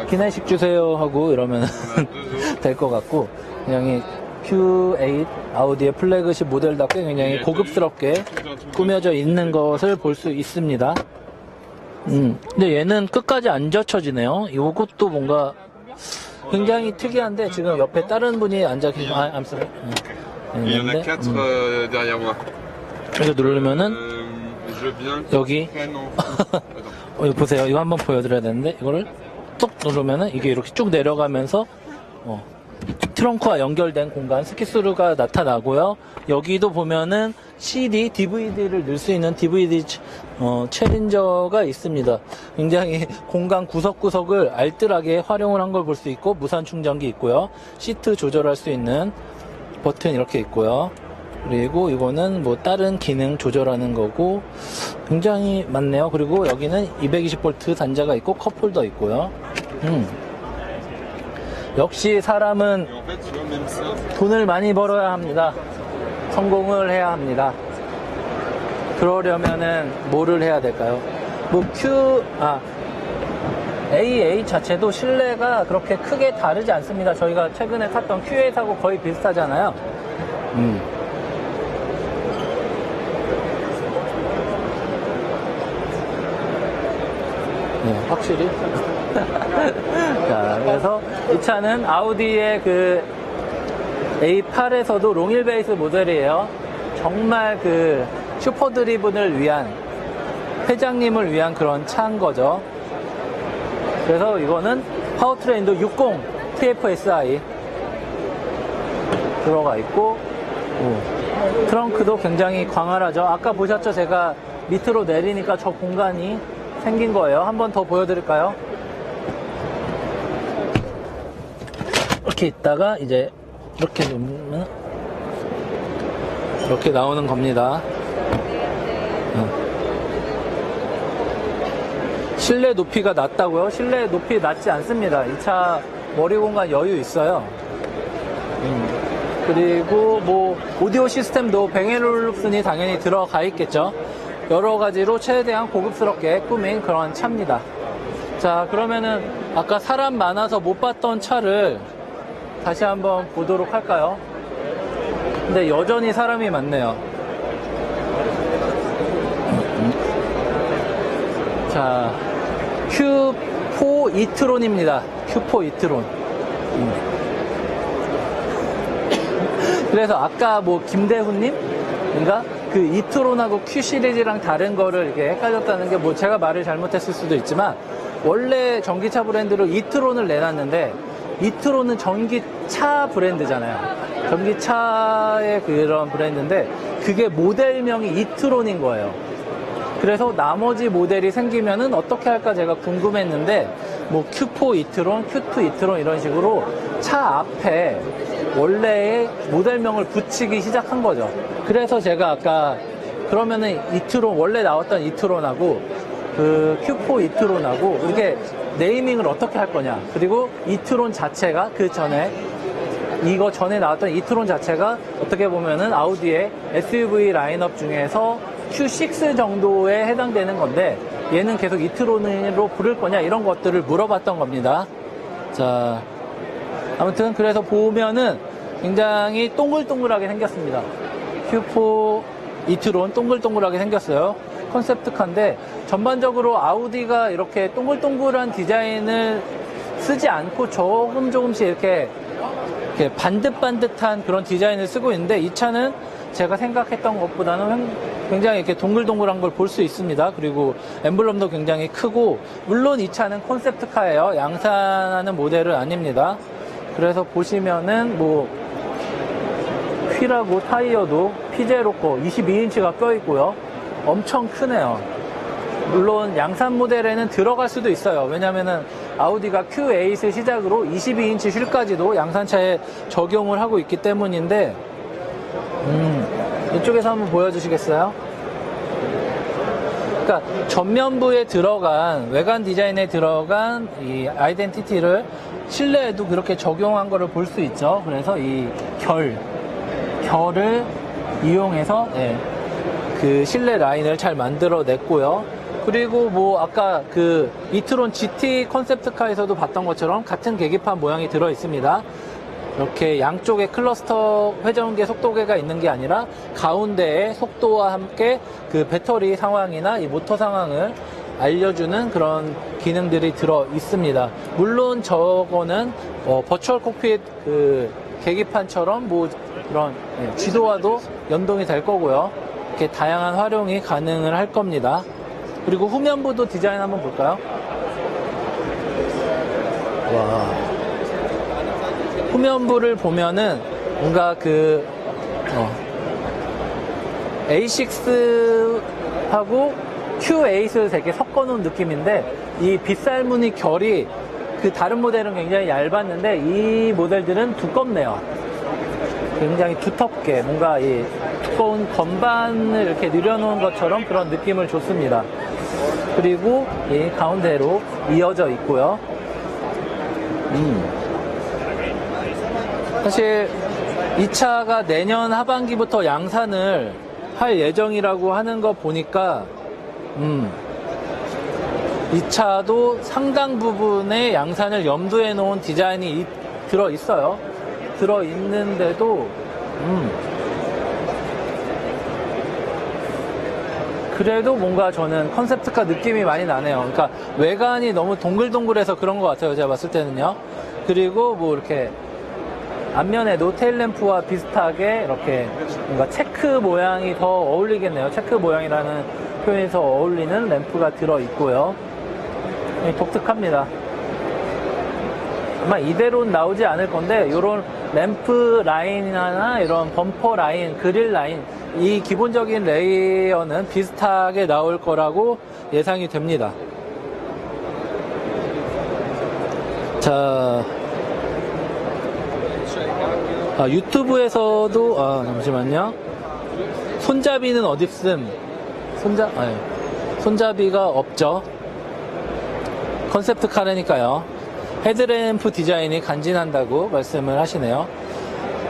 기내식 주세요 하고 이러면 될 것 같고, 그냥 Q8 아우디의 플래그십 모델답게 굉장히 고급스럽게 꾸며져 있는 것을 볼 수 있습니다. 근데 얘는 끝까지 안 젖혀지네요. 이것도 뭔가 굉장히 특이한데, 지금 옆에 다른 분이 앉아 계시고, I'm sorry. Il y en a 4 derrière moi. 이거 누르면은 Je viens. 여기 Ah non. Attends. 보세요. 이거 한번 보여드려야 되는데, 이거를 뚝 누르면은 이게 이렇게 쭉 내려가면서 트렁크와 연결된 공간 스키스루가 나타나고요. 여기도 보면은 CD, DVD를 넣을 수 있는 DVD 챌린저가 있습니다. 굉장히 공간 구석구석을 알뜰하게 활용을 한 걸 볼 수 있고, 무선 충전기 있고요. 시트 조절할 수 있는 버튼 이렇게 있고요. 그리고 이거는 뭐 다른 기능 조절하는 거고 굉장히 많네요. 그리고 여기는 220V 단자가 있고 컵홀더 있고요. 역시 사람은 En fait, tu vois, même ça, 돈을 많이 벌어야 합니다. 성공을 해야 합니다. 그러려면은 뭐를 해야 될까요? 뭐 AA 자체도 실내가 그렇게 크게 다르지 않습니다. 저희가 최근에 탔던 Q8하고 거의 비슷하잖아요. 네, 확실히. 자, 그래서 이 차는 아우디의 그 A8에서도 롱힐 베이스 모델이에요. 정말 그 슈퍼 드리븐을 위한, 회장님을 위한 그런 차인 거죠. 그래서 이거는 파워트레인도 60 TFSI 들어가 있고, 트렁크도 굉장히 광활하죠. 아까 보셨죠? 제가 밑으로 내리니까 저 공간이 생긴 거예요. 한 번 더 보여드릴까요? 이렇게 있다가 이제 이렇게 놓으면 이렇게 나오는 겁니다. 실내 높이가 낮다고요? 실내 높이 낮지 않습니다. 이 차 머리 공간 여유 있어요. 그리고 뭐 오디오 시스템도 뱅앤올uf슨이 당연히 들어가 있겠죠. 여러 가지로 최대한 고급스럽게 꾸민 그런 차입니다. 자, 그러면은 아까 사람 많아서 못 봤던 차를 다시 한번 보도록 할까요? 근데 여전히 사람이 많네요. 자, Q4 이트론입니다. Q4 이트론. 그래서 아까 뭐 김대훈님인가? 그 이트론하고 Q 시리즈랑 다른 거를 이렇게 헷갈렸다는 게 뭐 제가 말을 잘못했을 수도 있지만, 원래 전기차 브랜드로 이트론을 내놨는데, 이트론은 전기차 브랜드잖아요. 전기차의 그런 브랜드인데, 그게 모델명이 이트론인 거예요. 그래서 나머지 모델이 생기면은 어떻게 할까 제가 궁금했는데, 뭐 Q4 이트론, Q2 이트론 이런 식으로 차 앞에 원래의 모델명을 붙이기 시작한 거죠. 그래서 제가 아까 그러면은 이트론, 원래 나왔던 이트론하고 그 Q4 이트론하고 이렇게 네이밍을 어떻게 할 거냐. 그리고 이트론 자체가 그 전에, 이거 전에 나왔던 이트론 자체가 어떻게 보면은 아우디의 SUV 라인업 중에서 Q6 정도에 해당되는 건데, 얘는 계속 이트론으로 부를 거냐, 이런 것들을 물어봤던 겁니다. 자, 아무튼 그래서 보면은 굉장히 동글동글하게 생겼습니다. Q4 이트론 동글동글하게 생겼어요. 컨셉트카인데 전반적으로 아우디가 이렇게 동글동글한 디자인을 쓰지 않고 조금씩 이렇게 반듯반듯한 그런 디자인을 쓰고 있는데, 이 차는 제가 생각했던 것보다는 굉장히 이렇게 동글동글한 걸 볼 수 있습니다. 그리고 엠블럼도 굉장히 크고, 물론 이 차는 콘셉트카예요. 양산하는 모델은 아닙니다. 그래서 보시면은 뭐 휠하고 타이어도 피제로 거 22인치가 껴있고요. 엄청 크네요. 물론 양산 모델에는 들어갈 수도 있어요. 왜냐면은 아우디가 Q8을 시작으로 22인치 휠까지도 양산차에 적용을 하고 있기 때문인데, 이쪽에서 한번 보여주시겠어요? 그러니까 전면부에 들어간, 외관 디자인에 들어간 이 아이덴티티를 실내에도 그렇게 적용한 거를 볼 수 있죠. 그래서 이 결을 이용해서 그 실내 라인을 잘 만들어냈고요. 그리고 뭐 아까 그 이트론 GT 컨셉트카에서도 봤던 것처럼 같은 계기판 모양이 들어 있습니다. 이렇게 양쪽에 클러스터 회전계 속도계가 있는 게 아니라 가운데에 속도와 함께 그 배터리 상황이나 이 모터 상황을 알려주는 그런 기능들이 들어 있습니다. 물론 저거는 버추얼 콕핏 그 계기판처럼 뭐 그런 지도와도 연동이 될 거고요. 이렇게 다양한 활용이 가능을 할 겁니다. 그리고 후면부도 디자인 한번 볼까요? 와. 후면부를 보면은 뭔가 A6하고 Q8을 되게 섞어놓은 느낌인데 이 빗살무늬 결이 그 다른 모델은 굉장히 얇았는데 이 모델들은 두껍네요. 굉장히 두텁게 뭔가 이 두꺼운 건반을 이렇게 늘여놓은 것처럼 그런 느낌을 줬습니다. 그리고 이 가운데로 이어져 있고요. 사실 이 차가 내년 하반기부터 양산을 할 예정이라고 하는 거 보니까 이 차도 상당 부분의 양산을 염두에 놓은 디자인이 들어있어요. 들어있는데도 그래도 뭔가 저는 컨셉트카 느낌이 많이 나네요. 그러니까 외관이 너무 동글동글해서 그런 것 같아요. 제가 봤을 때는요. 그리고 뭐 이렇게 앞면에도 테일램프와 비슷하게 이렇게 뭔가 체크 모양이 더 어울리겠네요. 체크 모양이라는 표현에서 어울리는 램프가 들어있고요. 독특합니다. 아마 이대로는 나오지 않을 건데 이런 램프 라인이나 이런 범퍼 라인, 그릴 라인 이 기본적인 레이어는 비슷하게 나올 거라고 예상이 됩니다. 자, 유튜브에서도 잠시만요. 손잡이는 어딨음? 손잡이가 없죠. 컨셉트 카라니까요. 헤드램프 디자인이 간지난다고 말씀을 하시네요.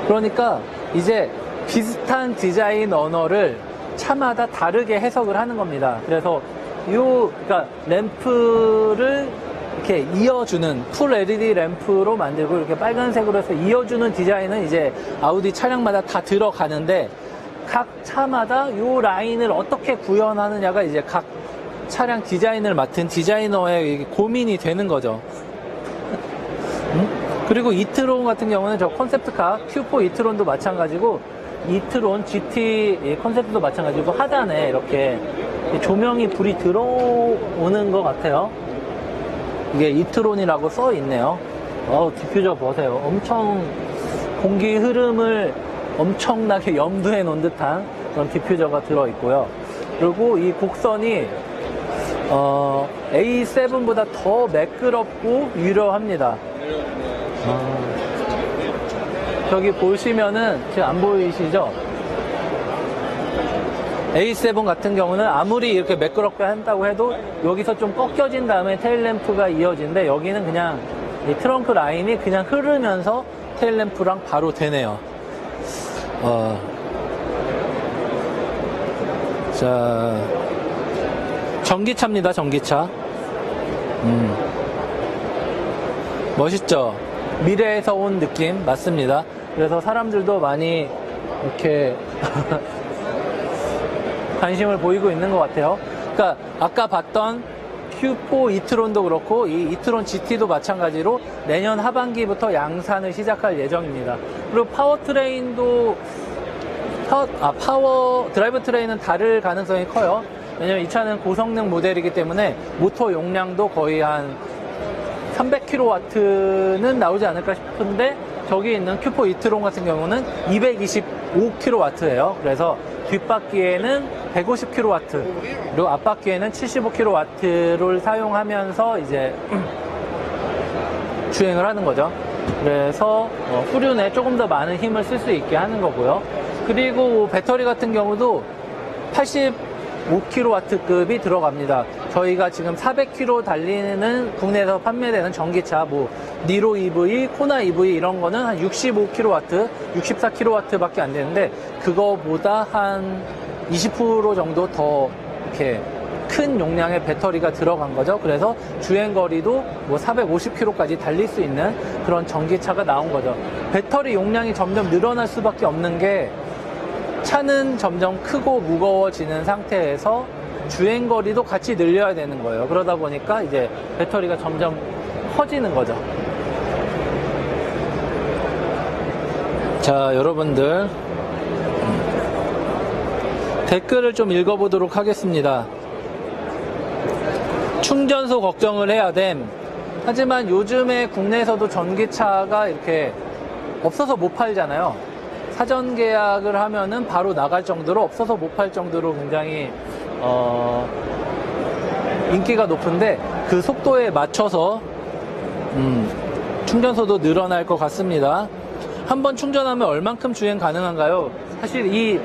그러니까 이제 비슷한 디자인 언어를 차마다 다르게 해석을 하는 겁니다. 그래서 그러니까 램프를 이렇게 이어주는 풀 LED 램프로 만들고 이렇게 빨간색으로 해서 이어주는 디자인은 이제 아우디 차량마다 다 들어가는데 각 차마다 이 라인을 어떻게 구현하느냐가 이제 각 차량 디자인을 맡은 디자이너의 고민이 되는 거죠. 그리고 이트론 같은 경우는 저 컨셉트카 Q4 이트론도 마찬가지고 이트론 GT 컨셉트도 마찬가지고 하단에 이렇게 조명이 불이 들어오는 것 같아요. 이게 이트론이라고 써 있네요. 디퓨저 보세요. 엄청 공기 흐름을 엄청나게 염두에 놓은 듯한 그런 디퓨저가 들어 있고요. 그리고 이 곡선이 A7보다 더 매끄럽고 유려합니다. 저기 보시면은 지금 안 보이시죠? A7 같은 경우는 아무리 이렇게 매끄럽게 한다고 해도 여기서 좀 꺾여진 다음에 테일램프가 이어지는데 여기는 그냥 이 트렁크 라인이 그냥 흐르면서 테일램프랑 바로 되네요. 자, 전기차입니다. 전기차. 멋있죠? 미래에서 온 느낌 맞습니다. 그래서 사람들도 많이 이렇게 관심을 보이고 있는 것 같아요. 그러니까 아까 봤던 Q4 이트론도 그렇고 이 이트론 GT도 마찬가지로 내년 하반기부터 양산을 시작할 예정입니다. 그리고 파워트레인도 드라이브 트레인은 다를 가능성이 커요. 왜냐면 이 차는 고성능 모델이기 때문에 모터 용량도 거의 한 300kW는 나오지 않을까 싶은데 저기 있는 Q4 이트론 같은 경우는 225kW예요. 그래서 뒷바퀴에는 150kW 그리고 앞바퀴에는 75kW를 사용하면서 이제 주행을 하는 거죠. 그래서 후륜에 조금 더 많은 힘을 쓸 수 있게 하는 거고요. 그리고 배터리 같은 경우도 85kW급이 들어갑니다. 저희가 지금 400km 달리는 국내에서 판매되는 전기차, 뭐 니로 EV, 코나 EV 이런 거는 한 65kW, 64kW 밖에 안 되는데 그거보다 한 20% 정도 더 이렇게 큰 용량의 배터리가 들어간 거죠. 그래서 주행거리도 뭐 450km까지 달릴 수 있는 그런 전기차가 나온 거죠. 배터리 용량이 점점 늘어날 수밖에 없는 게 차는 점점 크고 무거워지는 상태에서 주행거리도 같이 늘려야 되는 거예요. 그러다 보니까 이제 배터리가 점점 커지는 거죠. 자, 여러분들 댓글을 좀 읽어보도록 하겠습니다. 충전소 걱정을 해야 됨. 하지만 요즘에 국내에서도 전기차가 이렇게 없어서 못 팔잖아요. 사전 계약을 하면은 바로 나갈 정도로, 없어서 못 팔 정도로 굉장히 인기가 높은데, 그 속도에 맞춰서 충전소도 늘어날 것 같습니다. 한번 충전하면 얼만큼 주행 가능한가요? 사실 이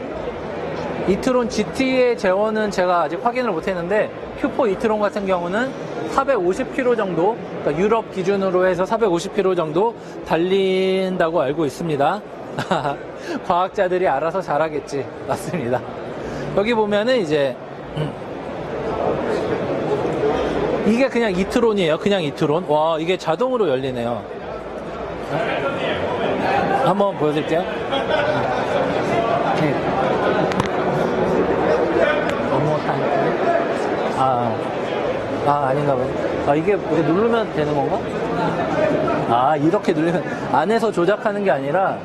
이트론 GT의 제원은 제가 아직 확인을 못했는데, Q4 이트론 같은 경우는 450km 정도, 그러니까 유럽 기준으로 해서 450km 정도 달린다고 알고 있습니다. 과학자들이 알아서 잘하겠지. 맞습니다. 여기 보면은 이제 이게 그냥 이트론이에요. 그냥 이트론. 와, 이게 자동으로 열리네요. 한번 보여드릴게요. 네. 아닌가 봐요. 이게 이렇게 누르면 되는 건가? 이렇게 누르면, 안에서 조작하는 게 아니라,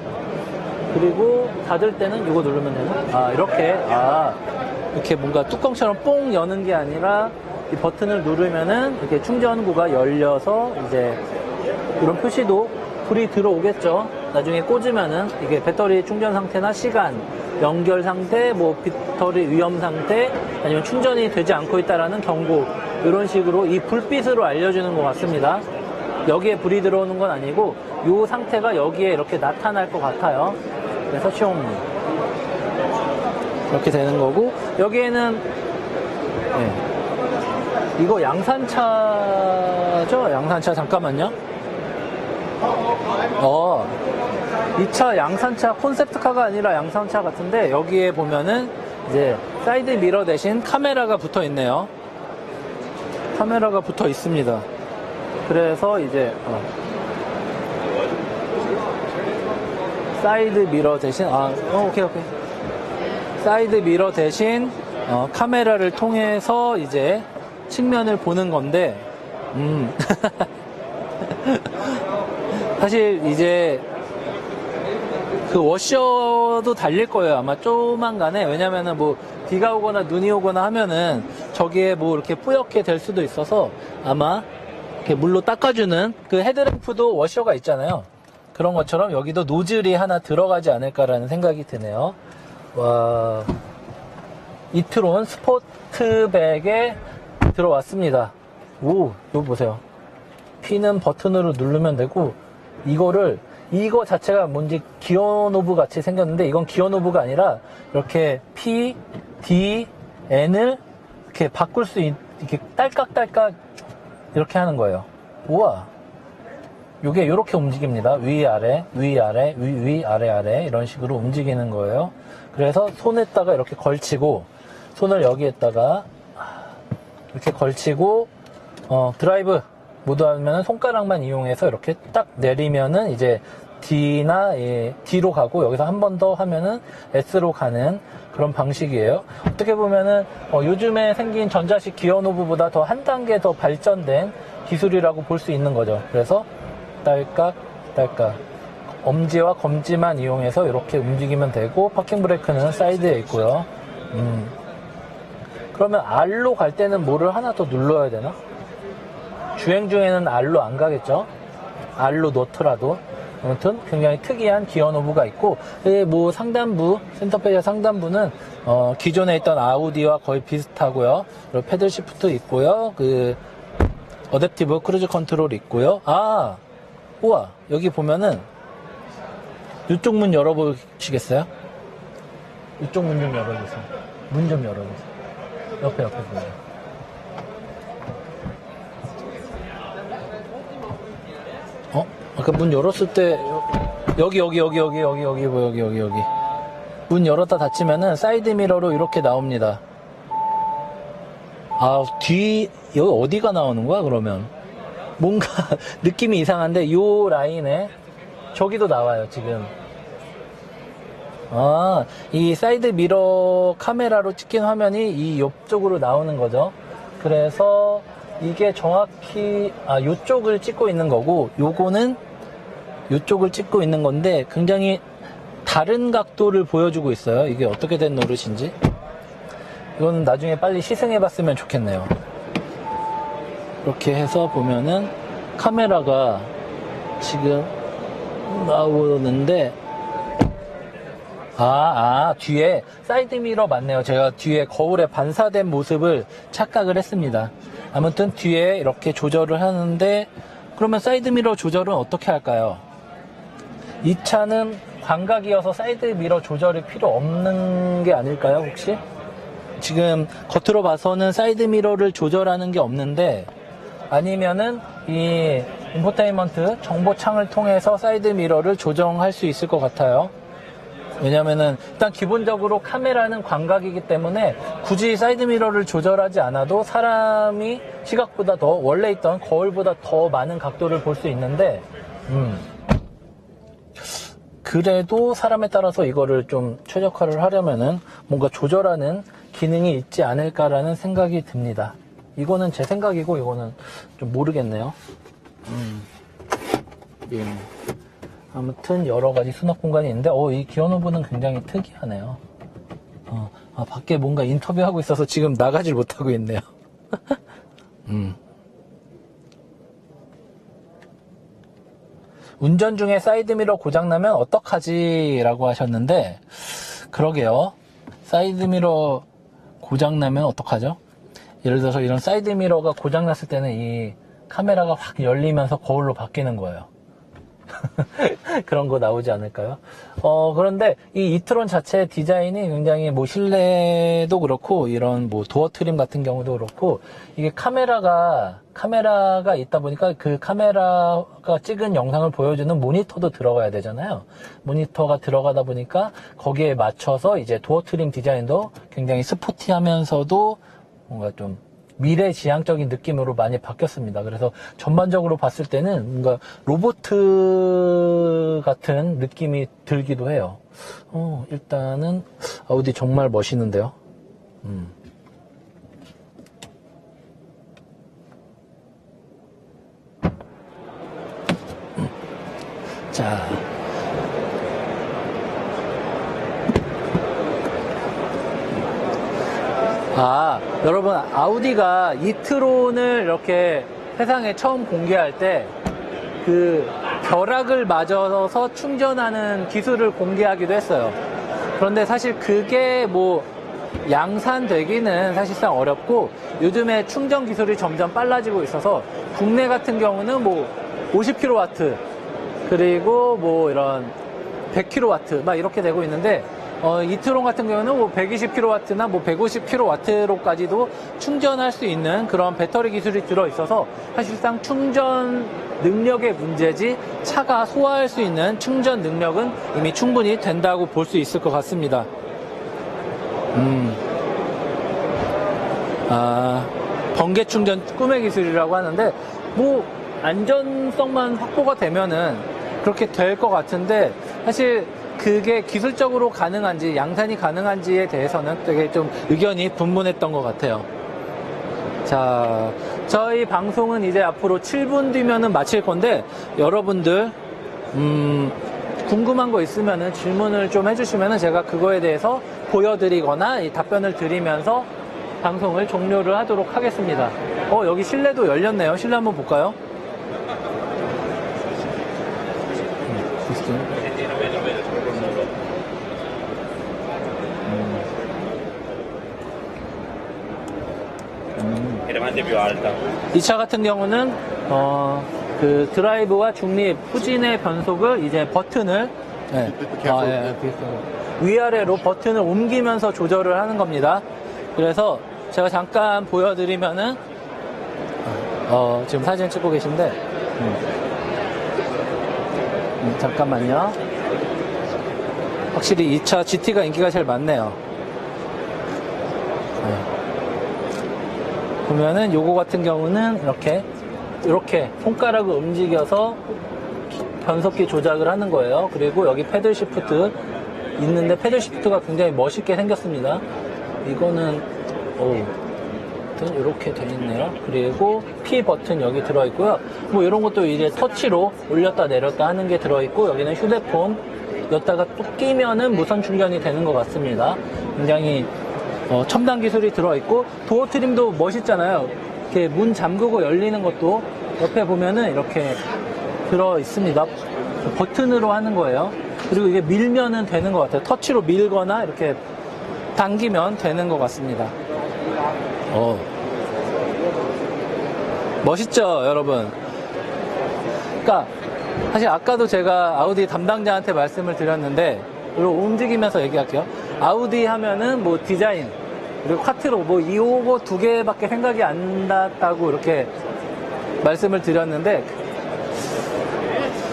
그리고 닫을 때는 이거 누르면 되나? 이렇게 뭔가 뚜껑처럼 뽕 여는 게 아니라, 이 버튼을 누르면은 이렇게 충전구가 열려서 이제 이런 표시도 불이 들어오겠죠. 나중에 꽂으면은 이게 배터리 충전 상태나 시간, 연결 상태, 뭐 배터리 위험 상태, 아니면 충전이 되지 않고 있다라는 경고, 이런 식으로 이 불빛으로 알려주는 것 같습니다. 여기에 불이 들어오는 건 아니고 이 상태가 여기에 이렇게 나타날 것 같아요. 그래서 숑 이렇게 되는 거고, 여기에는 이거 양산차죠? 양산차. 잠깐만요. 이 차 양산차, 콘셉트카가 아니라 양산차 같은데, 여기에 보면은 이제 사이드 미러 대신 카메라가 붙어 있네요. 카메라가 붙어 있습니다. 그래서 이제 사이드 미러 대신 오케이. 사이드 미러 대신 카메라를 통해서 이제 측면을 보는 건데, 사실 이제 그 워셔도 달릴 거예요. 아마 조만간에. 왜냐면은 뭐 비가 오거나 눈이 오거나 하면은 저기에 뭐 이렇게 뿌옇게 될 수도 있어서 아마 이렇게 물로 닦아주는 그 헤드램프도 워셔가 있잖아요. 그런 것처럼 여기도 노즐이 하나 들어가지 않을까라는 생각이 드네요. 와, 이트론 스포트백에 들어왔습니다. 오, 이거 보세요. P는 버튼으로 누르면 되고, 이거 자체가 뭔지 기어노브 같이 생겼는데, 이건 기어노브가 아니라 이렇게 P, D, N을 이렇게 바꿀 수 이렇게 딸깍딸깍 이렇게 하는 거예요. 우와. 요게 이렇게 움직입니다. 위아래, 위아래, 위아래 이런 식으로 움직이는 거예요. 그래서 손에다가 이렇게 걸치고, 손을 여기에다가 이렇게 걸치고, 드라이브 모드 하면은 손가락만 이용해서 이렇게 딱 내리면은 이제 D나 D로 가고, 여기서 한 번 더 하면은 S로 가는 그런 방식이에요. 어떻게 보면은 요즘에 생긴 전자식 기어노브보다 더 한 단계 더 발전된 기술이라고 볼 수 있는 거죠. 그래서 딸깍 엄지와 검지만 이용해서 이렇게 움직이면 되고, 파킹 브레이크는 사이드에 있고요. 그러면 R로 갈 때는 뭐를 하나 더 눌러야 되나? 주행 중에는 R로 안 가겠죠? R로 놓더라도. 아무튼 굉장히 특이한 기어노브가 있고, 뭐 상단부, 센터페시아 상단부는 기존에 있던 아우디와 거의 비슷하고요. 그리고 패들 시프트 있고요. 그 어댑티브 크루즈 컨트롤 있고요. 우와, 여기 보면은 이쪽 문 열어보시겠어요? 이쪽 문 좀 열어주세요. 문 좀 열어주세요. 옆에 보세요. 아까 문 열었을 때 여기 문 열었다 닫히면은 사이드 미러로 이렇게 나옵니다. 여기 어디가 나오는 거야 그러면? 뭔가 느낌이 이상한데, 요 라인에 저기도 나와요 지금. 이 사이드 미러 카메라로 찍힌 화면이 이 옆쪽으로 나오는 거죠. 그래서 이게 정확히 요쪽을 찍고 있는 거고, 요거는 요쪽을 찍고 있는 건데 굉장히 다른 각도를 보여주고 있어요. 이게 어떻게 된 노릇인지. 이건 나중에 빨리 시승해 봤으면 좋겠네요. 이렇게 해서 보면은 카메라가 지금 나오는데, 뒤에 사이드미러 맞네요. 제가 뒤에 거울에 반사된 모습을 착각을 했습니다. 아무튼 뒤에 이렇게 조절을 하는데, 그러면 사이드미러 조절은 어떻게 할까요? 이 차는 광각이어서 사이드미러 조절이 필요 없는 게 아닐까요, 혹시? 지금 겉으로 봐서는 사이드미러를 조절하는 게 없는데, 아니면은 이 인포테인먼트 정보창을 통해서 사이드미러를 조정할 수 있을 것 같아요. 왜냐면은 일단 기본적으로 카메라는 광각이기 때문에 굳이 사이드미러를 조절하지 않아도 사람이 시각보다 더 원래 있던 거울보다 더 많은 각도를 볼 수 있는데 그래도 사람에 따라서 이거를 좀 최적화를 하려면은 뭔가 조절하는 기능이 있지 않을까라는 생각이 듭니다. 이거는 제 생각이고 이거는 좀 모르겠네요. 예. 아무튼 여러 가지 수납 공간이 있는데, 이 기어노브는 굉장히 특이하네요. 밖에 뭔가 인터뷰하고 있어서 지금 나가질 못하고 있네요. 운전 중에 사이드미러 고장나면 어떡하지? 라고 하셨는데, 그러게요. 사이드미러 고장나면 어떡하죠? 예를 들어서 이런 사이드미러가 고장났을 때는 이 카메라가 확 열리면서 거울로 바뀌는 거예요. 그런 거 나오지 않을까요? 그런데 이 이트론 자체 디자인이 굉장히 뭐 실내도 그렇고 이런 뭐 도어 트림 같은 경우도 그렇고 이게 카메라가 있다 보니까 그 카메라가 찍은 영상을 보여주는 모니터도 들어가야 되잖아요. 모니터가 들어가다 보니까 거기에 맞춰서 이제 도어 트림 디자인도 굉장히 스포티하면서도 뭔가 좀 미래지향적인 느낌으로 많이 바뀌었습니다. 그래서 전반적으로 봤을 때는 뭔가 로봇 같은 느낌이 들기도 해요. 일단은 아우디 정말 멋있는데요. 자. 여러분, 아우디가 이트론을 이렇게 세상에 처음 공개할 때 그 벼락을 맞아서 충전하는 기술을 공개하기도 했어요. 그런데 사실 그게 뭐 양산되기는 사실상 어렵고 요즘에 충전 기술이 점점 빨라지고 있어서 국내 같은 경우는 뭐 50kW 그리고 뭐 이런 100kW 막 이렇게 되고 있는데 이트론 같은 경우는 뭐 120kW나 뭐 150kW로까지도 충전할 수 있는 그런 배터리 기술이 들어있어서 사실상 충전 능력의 문제지 차가 소화할 수 있는 충전 능력은 이미 충분히 된다고 볼 수 있을 것 같습니다. 번개 충전 꿈의 기술이라고 하는데 뭐 안전성만 확보가 되면은 그렇게 될 것 같은데 사실 그게 기술적으로 가능한지 양산이 가능한지에 대해서는 되게 좀 의견이 분분했던 것 같아요. 자, 저희 방송은 이제 앞으로 7분 뒤면은 마칠 건데 여러분들 궁금한 거 있으면은 질문을 좀 해주시면은 제가 그거에 대해서 보여드리거나 답변을 드리면서 방송을 종료를 하도록 하겠습니다. 여기 실내도 열렸네요. 실내 한번 볼까요? 이 차 같은 경우는 그 드라이브와 중립, 후진의 변속을 이제 버튼을 위아래로 버튼을 옮기면서 조절을 하는 겁니다. 그래서 제가 잠깐 보여드리면은 지금 사진 찍고 계신데 잠깐만요. 확실히 이 차 GT가 인기가 제일 많네요. 보면은 요거 같은 경우는 이렇게 손가락을 움직여서 변속기 조작을 하는 거예요. 그리고 여기 패들 시프트 있는데 패들 시프트가 굉장히 멋있게 생겼습니다. 이거는 이렇게 돼 있네요. 그리고 P 버튼 여기 들어있고요. 뭐 이런 것도 이제 터치로 올렸다 내렸다 하는 게 들어있고 여기는 휴대폰 여기다가 또 끼면은 무선 충전이 되는 것 같습니다. 굉장히 첨단 기술이 들어있고 도어 트림도 멋있잖아요. 이렇게 문 잠그고 열리는 것도 옆에 보면은 이렇게 들어 있습니다. 버튼으로 하는 거예요. 그리고 이게 밀면은 되는 것 같아요. 터치로 밀거나 이렇게 당기면 되는 것 같습니다. 멋있죠, 여러분? 그러니까 사실 아까도 제가 아우디 담당자한테 말씀을 드렸는데, 그리고 움직이면서 얘기할게요. 아우디 하면은 뭐 디자인, 그리고 카트로 뭐 이거 두 개밖에 생각이 안 났다고 이렇게 말씀을 드렸는데,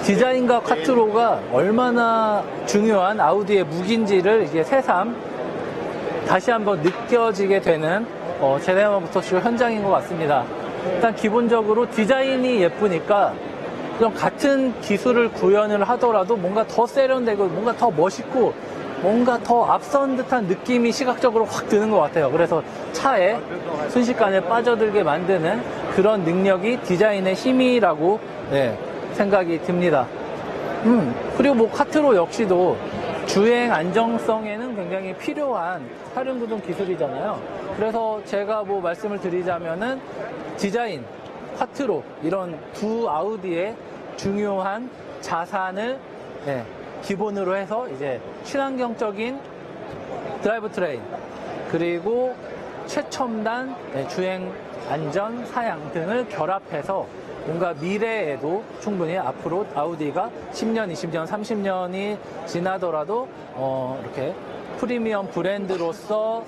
디자인과 카트로가 얼마나 중요한 아우디의 무기인지를 이제 새삼 다시 한번 느껴지게 되는 제네바 모터쇼 현장인 것 같습니다. 일단 기본적으로 디자인이 예쁘니까 그럼 같은 기술을 구현을 하더라도 뭔가 더 세련되고 뭔가 더 멋있고 뭔가 더 앞선 듯한 느낌이 시각적으로 확 드는 것 같아요. 그래서 차에 순식간에 빠져들게 만드는 그런 능력이 디자인의 힘이라고 생각이 듭니다. 그리고 뭐 카트로 역시도 주행 안정성에는 굉장히 필요한 사륜구동 기술이잖아요. 그래서 제가 뭐 말씀을 드리자면은 디자인, 카트로 이런 두 아우디의 중요한 자산을 기본으로 해서 이제 친환경적인 드라이브 트레인 그리고 최첨단 주행 안전 사양 등을 결합해서 뭔가 미래에도 충분히 앞으로 아우디가 10년, 20년, 30년이 지나더라도 이렇게 프리미엄 브랜드로서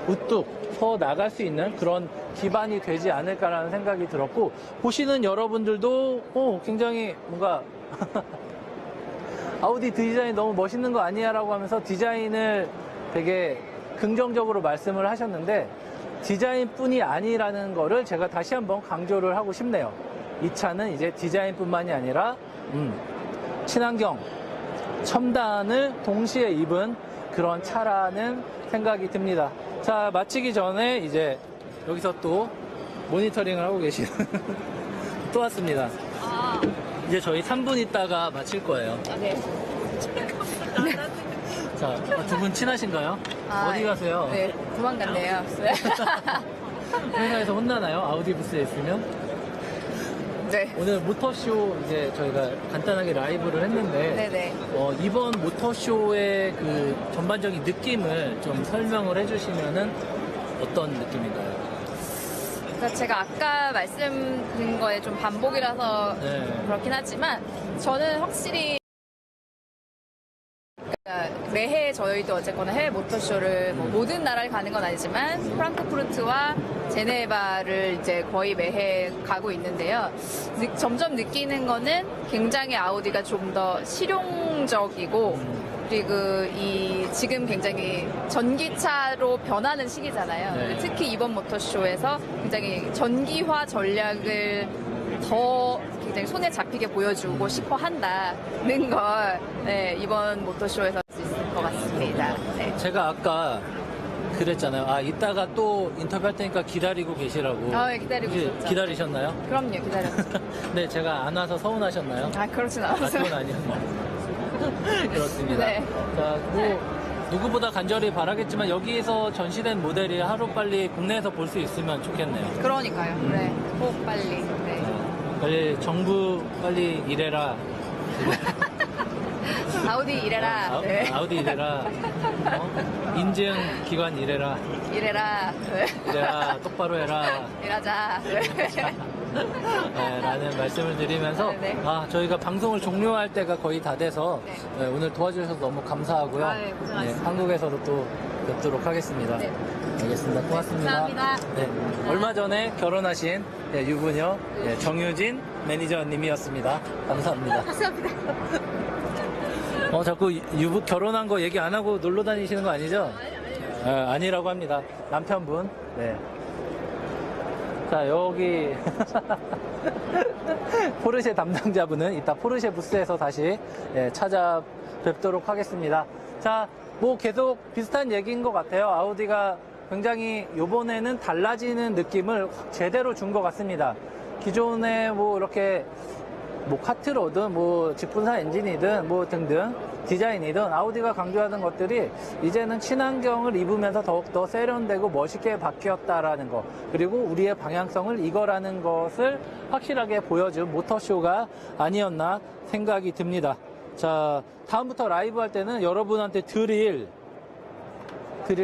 우뚝 서 나갈 수 있는 그런 기반이 되지 않을까라는 생각이 들었고, 보시는 여러분들도 굉장히 뭔가 아우디 디자인 너무 멋있는 거 아니야 라고 하면서 디자인을 되게 긍정적으로 말씀을 하셨는데, 디자인뿐이 아니라는 거를 제가 다시 한번 강조를 하고 싶네요. 이 차는 이제 디자인뿐만이 아니라 친환경, 첨단을 동시에 입은 그런 차라는 생각이 듭니다. 자, 마치기 전에 이제 여기서 또 모니터링을 하고 계시는 또 왔습니다. 이제 저희 3분 있다가 마칠 거예요. 네. 자, 두 분 친하신가요? 어디 가세요? 네, 도망갔네요. 회사에서 혼나나요? 아우디 부스에 있으면? 네. 오늘 모터쇼 이제 저희가 간단하게 라이브를 했는데, 네네. 이번 모터쇼의 그 전반적인 느낌을 좀 설명을 해주시면은 어떤 느낌인가요? 그러니까 제가 아까 말씀드린 거에 좀 반복이라서 그렇긴 하지만 저는 확실히 매해 저희도 어쨌거나 해외 모터쇼를 뭐 모든 나라를 가는 건 아니지만 프랑크푸르트와 제네바를 이제 거의 매해 가고 있는데요. 점점 느끼는 거는 굉장히 아우디가 좀 더 실용적이고, 그리고 이 지금 굉장히 전기차로 변하는 시기잖아요. 네. 특히 이번 모터쇼에서 굉장히 전기화 전략을 더 굉장히 손에 잡히게 보여주고 싶어 한다는 걸 이번 모터쇼에서 할 수 있을 것 같습니다. 네. 제가 아까 그랬잖아요. 이따가 또 인터뷰할 테니까 기다리고 계시라고. 네, 기다리고 혹시 있었죠. 기다리셨나요? 그럼요, 기다렸죠. 네, 제가 안 와서 서운하셨나요? 그렇진 않았어요. 그건 아니었나요? 그렇습니다. 네. 자, 뭐 누구보다 간절히 바라겠지만 여기에서 전시된 모델이 하루빨리 국내에서 볼 수 있으면 좋겠네요. 그러니까요. 네, 꼭 빨리. 네. 빨리 정부 빨리 일해라. 아우디 일해라. 네. 아우디 일해라. 인증 기관 일해라. 일해라. 네. 일해라. 똑바로 해라. 일하자. 네, 라는 말씀을 드리면서 네. 저희가 방송을 종료할 때가 거의 다 돼서 네. 오늘 도와주셔서 너무 감사하고요. 네, 고생하셨습니다. 한국에서도 또 뵙도록 하겠습니다. 네. 알겠습니다. 고맙습니다. 감사합니다. 네, 얼마 전에 결혼하신 유부녀 정유진 매니저님이었습니다. 감사합니다. 감사합니다. 자꾸 결혼한 거 얘기 안 하고 놀러 다니시는 거 아니죠? 아니라고 합니다. 남편분. 네. 자, 여기 포르쉐 담당자분은 이따 포르쉐 부스에서 다시 찾아뵙도록 하겠습니다. 자, 뭐 계속 비슷한 얘기인 것 같아요. 아우디가 굉장히 이번에는 달라지는 느낌을 확 제대로 준 것 같습니다. 기존에 뭐 이렇게 뭐 카트로든 뭐 직분사 엔진이든 뭐 등등 디자인이든 아우디가 강조하는 것들이 이제는 친환경을 입으면서 더욱더 세련되고 멋있게 바뀌었다라는 거, 그리고 우리의 방향성을 이거라는 것을 확실하게 보여준 모터쇼가 아니었나 생각이 듭니다. 자, 다음부터 라이브 할 때는 여러분한테 드릴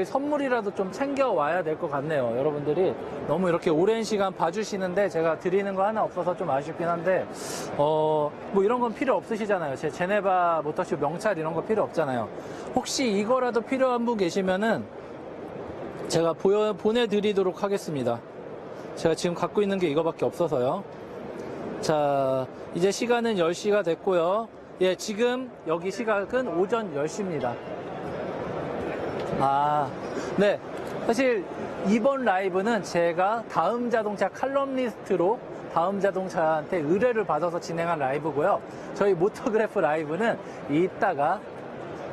선물이라도 좀 챙겨와야 될 것 같네요. 여러분들이 너무 이렇게 오랜 시간 봐주시는데 제가 드리는 거 하나 없어서 좀 아쉽긴 한데, 뭐 이런 건 필요 없으시잖아요. 제 제네바 모터쇼 명찰 이런 거 필요 없잖아요. 혹시 이거라도 필요한 분 계시면은 제가 보내드리도록 하겠습니다. 제가 지금 갖고 있는 게 이거밖에 없어서요. 자, 이제 시간은 10시가 됐고요. 예, 지금 여기 시각은 오전 10시입니다. 네. 사실 이번 라이브는 제가 다음 자동차 칼럼니스트로 다음 자동차한테 의뢰를 받아서 진행한 라이브고요. 저희 모터그래프 라이브는 이따가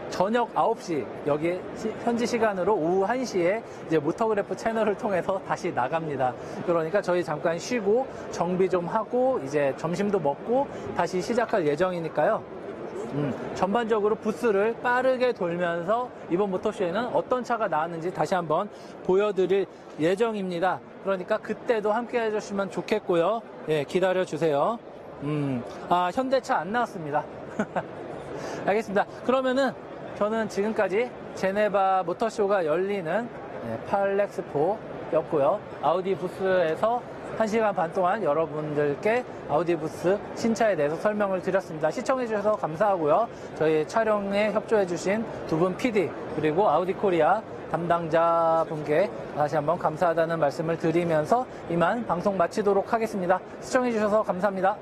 저녁 9시, 여기 현지 시간으로 오후 1시에 이제 모터그래프 채널을 통해서 다시 나갑니다. 그러니까 저희 잠깐 쉬고 정비 좀 하고 이제 점심도 먹고 다시 시작할 예정이니까요. 전반적으로 부스를 빠르게 돌면서 이번 모터쇼에는 어떤 차가 나왔는지 다시 한번 보여드릴 예정입니다. 그러니까 그때도 함께 해주시면 좋겠고요. 예, 기다려주세요. 현대차 안 나왔습니다. 알겠습니다. 그러면은 저는 지금까지 제네바 모터쇼가 열리는 팔렉스포였고요. 아우디 부스에서 1시간 반 동안 여러분들께 아우디 부스 신차에 대해서 설명을 드렸습니다. 시청해주셔서 감사하고요. 저희 촬영에 협조해주신 두 분 PD 그리고 아우디 코리아 담당자분께 다시 한번 감사하다는 말씀을 드리면서 이만 방송 마치도록 하겠습니다. 시청해주셔서 감사합니다.